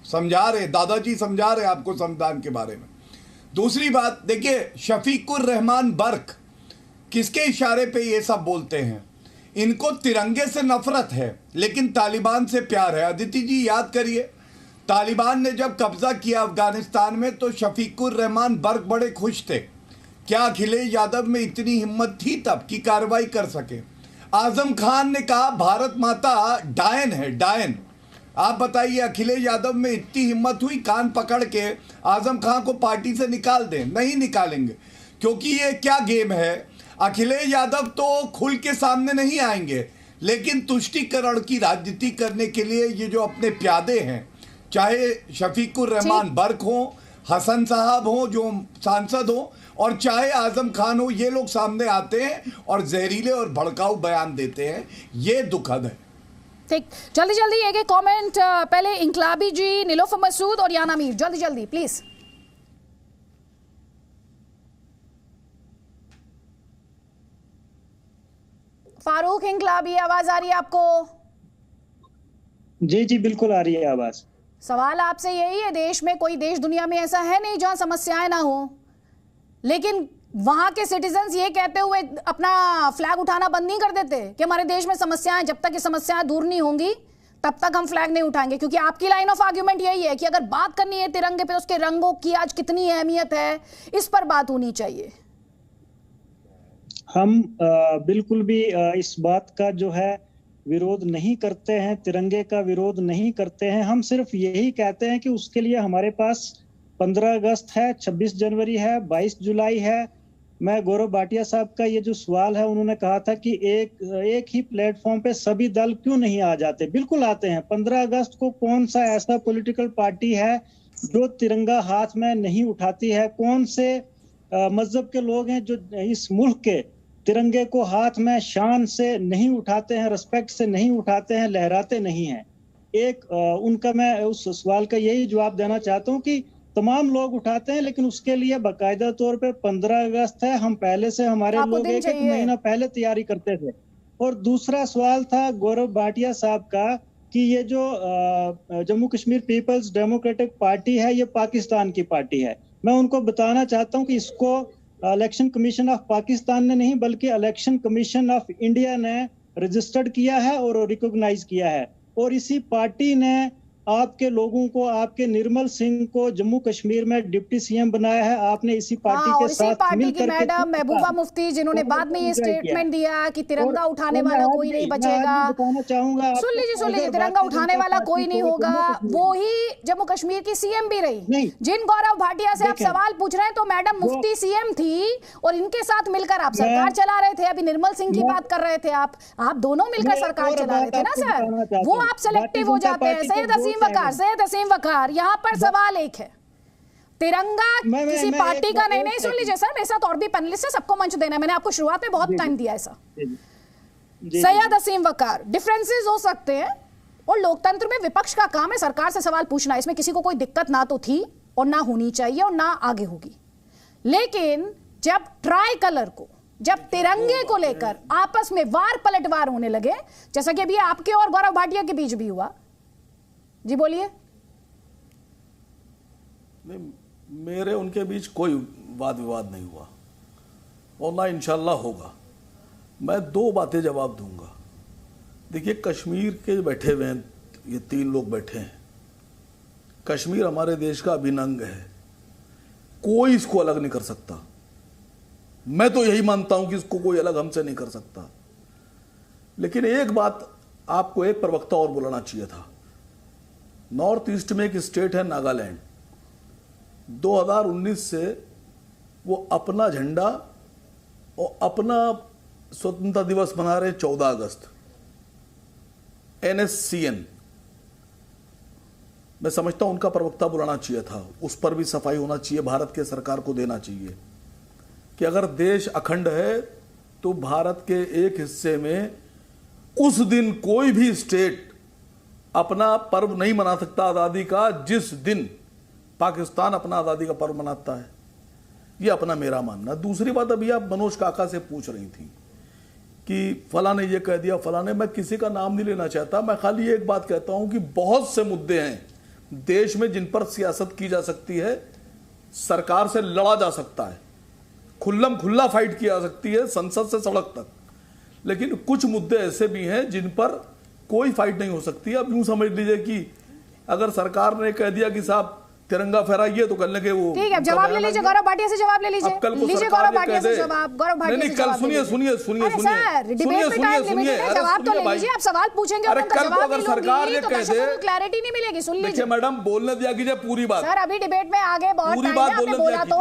Speaker 3: समझा रहे, दादाजी समझा रहे आपको संविधान के बारे में। दूसरी बात देखिए, शफीकुर रहमान बर्क किसके इशारे पे ये सब बोलते हैं? इनको तिरंगे से नफरत है लेकिन तालिबान से प्यार है। अदिति जी याद करिए, तालिबान ने जब कब्जा किया अफगानिस्तान में तो शफीकुर रहमान बर्क बड़े खुश थे। क्या अखिलेश यादव में इतनी हिम्मत थी तब की कार्रवाई कर सके? आजम खान ने कहा भारत माता डायन है, डायन। आप बताइए, अखिलेश यादव में इतनी हिम्मत हुई कान पकड़ के आजम खान को पार्टी से निकाल दें? नहीं निकालेंगे, क्योंकि ये क्या गेम है। अखिलेश यादव तो खुल के सामने नहीं आएंगे, लेकिन तुष्टीकरण की राजनीति करने के लिए ये जो अपने प्यादे हैं, चाहे शफीकुर रहमान बर्क हो, हसन साहब हो जो सांसद हो, और चाहे आजम खान हो, ये लोग सामने आते हैं और जहरीले और भड़काऊ बयान देते हैं। ये दुखद है।
Speaker 1: ठीक, जल्दी जल्दी एक कमेंट, पहले इंकलाबी जी, नीलोफर मसूद और याना मीर, जल्दी जल्दी प्लीज। फारूक इंकलाबी, आवाज आ रही है आपको?
Speaker 2: जी जी बिल्कुल आ रही है आवाज।
Speaker 1: सवाल आपसे यही है, देश में कोई देश दुनिया में ऐसा है नहीं जहां समस्याएं ना हो, लेकिन वहां के सिटीजन्स ये कहते हुए अपना फ्लैग उठाना बंद नहीं कर देते कि हमारे देश में समस्याएं, जब तक ये समस्याएं दूर नहीं होंगी तब तक हम फ्लैग नहीं उठाएंगे। क्योंकि आपकी लाइन ऑफ आर्ग्यूमेंट यही है कि अगर बात करनी है तिरंगे पे, उसके रंगों की आज कितनी अहमियत है, इस पर बात होनी चाहिए।
Speaker 2: हम बिल्कुल भी इस बात का जो है विरोध नहीं करते हैं, तिरंगे का विरोध नहीं करते हैं। हम सिर्फ यही कहते हैं कि उसके लिए हमारे पास 15 अगस्त है, 26 जनवरी है, 22 जुलाई है। मैं गौरव भाटिया साहब का ये जो सवाल है, उन्होंने कहा था कि एक ही प्लेटफॉर्म पे सभी दल क्यों नहीं आ जाते? बिल्कुल आते हैं। 15 अगस्त को कौन सा ऐसा पॉलिटिकल पार्टी है जो तिरंगा हाथ में नहीं उठाती है? कौन से मजहब के लोग हैं जो इस मुल्क के तिरंगे को हाथ में शान से नहीं उठाते हैं, रिस्पेक्ट से नहीं उठाते हैं, लहराते नहीं हैं? उनका मैं उस सवाल का यही जवाब देना चाहता हूँ कि तमाम लोग उठाते हैं, लेकिन उसके लिए बाकायदा तौर पे 15 अगस्त है। हम पहले से, हमारे लोग एक महीना पहले तैयारी करते थे। और दूसरा सवाल था गौरव भाटिया साहब का कि ये जो जम्मू कश्मीर पीपल्स डेमोक्रेटिक पार्टी है, ये पाकिस्तान की पार्टी है। मैं उनको बताना चाहता हूँ कि इसको इलेक्शन कमीशन ऑफ पाकिस्तान ने नहीं, बल्कि इलेक्शन कमीशन ऑफ इंडिया ने रजिस्टर्ड किया है और रिकॉग्नाइज किया है। और इसी पार्टी ने आपके लोगों को, आपके निर्मल सिंह को जम्मू कश्मीर में डिप्टी सीएम बनाया है। आपने इसी पार्टी के साथ मिलकर
Speaker 1: मैडम महबूबा मुफ्ती, जिन्होंने बाद में ये स्टेटमेंट दिया कि तिरंगा उठाने वाला कोई नहीं बचेगा।
Speaker 2: बताना चाहूंगा,
Speaker 1: सुन लीजिए, तिरंगा उठाने वाला कोई नहीं होगा, वो ही जम्मू कश्मीर की सीएम भी रही। जिन गौरव भाटिया से आप सवाल पूछ रहे हैं, तो मैडम मुफ्ती सीएम थी और इनके साथ मिलकर आप सरकार चला रहे थे। अभी निर्मल सिंह की बात कर रहे थे आप दोनों मिलकर सरकार चला रहे थे ना सर। वो आप सेलेक्टिव हो जाते हैं। सैयद हसीम वकार, यहाँ पर सवाल एक है, तिरंगा किसी पार्टी का नहीं। सुन लीजिए सर, मेरे साथ और भी पैनलिस्ट है, सबको मंच देना है। मैंने आपको शुरुआत में बहुत टाइम दिया ऐसा। सैयद हसीम वकार, डिफरेंसेस हो सकते हैं और लोकतंत्र में विपक्ष का काम है सरकार से सवाल पूछना। इसमें किसी को कोई दिक्कत ना तो थी और ना होनी चाहिए और ना आगे होगी। लेकिन जब ट्राई कलर को, जब तिरंगे को लेकर आपस में वार पलटवार होने लगे, जैसा कि अभी आपके और गौरव भाटिया के बीच भी हुआ। जी बोलिए।
Speaker 6: नहीं, मेरे उनके बीच कोई वाद विवाद नहीं हुआ और ना इंशाल्लाह होगा। मैं दो बातें जवाब दूंगा। देखिए, कश्मीर के बैठे हुए हैं, ये 3 लोग बैठे हैं। कश्मीर हमारे देश का अभिन्न अंग है, कोई इसको अलग नहीं कर सकता। मैं तो यही मानता हूं कि इसको कोई अलग हमसे नहीं कर सकता। लेकिन एक बात आपको एक प्रवक्ता और बोलना चाहिए था। नॉर्थ ईस्ट में एक स्टेट है नागालैंड, 2019 से वो अपना झंडा और अपना स्वतंत्रता दिवस मना रहे 14 अगस्त, NSCN। मैं समझता हूं उनका प्रवक्ता बुलाना चाहिए था, उस पर भी सफाई होना चाहिए, भारत के सरकार को देना चाहिए कि अगर देश अखंड है तो भारत के एक हिस्से में उस दिन कोई भी स्टेट अपना पर्व नहीं मना सकता आजादी का, जिस दिन पाकिस्तान अपना आजादी का पर्व मनाता है। ये अपना मेरा मानना। दूसरी बात, अभी आप मनोज काका से पूछ रही थी कि फला ने ये कह दिया, फला ने, मैं किसी का नाम नहीं लेना चाहता। मैं खाली एक बात कहता हूं कि बहुत से मुद्दे हैं देश में जिन पर सियासत की जा सकती है, सरकार से लड़ा जा सकता है, खुल्लम खुल्ला फाइट की जा सकती है संसद से सड़क तक, लेकिन कुछ मुद्दे ऐसे भी हैं जिन पर कोई फाइट नहीं हो सकती। अब यूं समझ लीजिए कि अगर सरकार ने कह दिया कि साहब तिरंगा फहराइए तो कल के वो
Speaker 1: ठीक है, जवाब ले लीजिए गौरव भाटिया से, जवाब ले लीजिए, लीजिए गौरव भाटिया से जवाब, गौरव भाटिया से जवाब।
Speaker 6: सुनिए सुनिए सुनिए
Speaker 1: सर, डिबेट में टाइम लिमिटेड है, जवाब तो ले लीजिए, आप सवाल पूछेंगे और उनका जवाब नहीं लोगी तो दर्शकों को क्लैरिटी नहीं मिलेगी। सुन लीजिए
Speaker 6: मैडम, बोलने दिया कीजिए पूरी बात।
Speaker 1: सर अभी डिबेट में आगे बहुत टाइम है, आपने बोला तो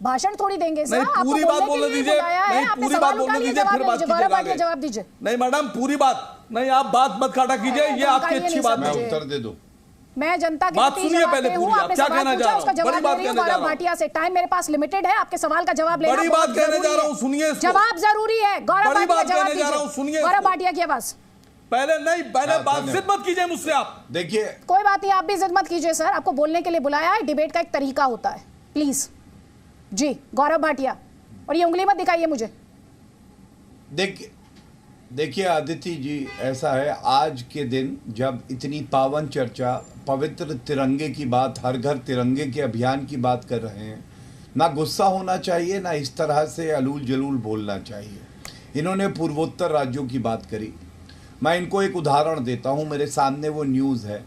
Speaker 1: भाषण थोड़ी देंगे सर, आपको
Speaker 6: पूरी बात
Speaker 1: बोलने
Speaker 6: बोलने
Speaker 1: के लिए
Speaker 6: दीजिए,
Speaker 1: बुलाया है, आपने सवाल उठा लिया, जवाब दीजिए, गौरव भाटिया जवाब दीजिए।
Speaker 6: नहीं मैडम पूरी बात नहीं, आप बात मत काटा कीजिए, ये आपकी अच्छी बात है।
Speaker 3: उत्तर दे दो।
Speaker 1: मैं जनता की
Speaker 6: बात सुनिए पहले पूरी, आप क्या कहना चाह रहे हो? बड़ी बात कहने जा रहा हूं।
Speaker 1: भाटिया से टाइम मेरे पास लिमिटेड है, आपके सवाल का जवाब लेना
Speaker 6: बड़ी बात कहने जा रहा हूं, सुनिए।
Speaker 1: जवाब जरूरी है, गौरव भाटिया जवाब दीजिए,
Speaker 6: सुनिए
Speaker 1: गौरव भाटिया की आवाज।
Speaker 6: पहले नहीं, पहले बात जिद मत कीजिए मुझसे आप।
Speaker 3: देखिए
Speaker 1: कोई बात नहीं, आप भी जिद मत कीजिए सर, आपको बोलने के लिए बुलाया है, डिबेट का एक तरीका होता है, प्लीज जी। गौरव भाटिया, और ये उंगली मत दिखाइए मुझे।
Speaker 3: देखिए आदित्य जी, ऐसा है आज के दिन जब इतनी पावन चर्चा पवित्र तिरंगे की बात, हर घर तिरंगे के अभियान की बात कर रहे हैं, ना गुस्सा होना चाहिए, ना इस तरह से अलूल जलूल बोलना चाहिए। इन्होंने पूर्वोत्तर राज्यों की बात करी, मैं इनको एक उदाहरण देता हूं, मेरे सामने वो न्यूज़ है।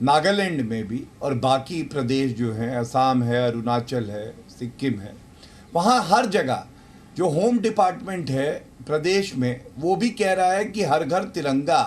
Speaker 3: नागालैंड में भी और बाकी प्रदेश जो हैं, असम है, अरुणाचल है, सिक्किम है, वहाँ हर जगह जो होम डिपार्टमेंट है प्रदेश में, वो भी कह रहा है कि हर घर तिरंगा।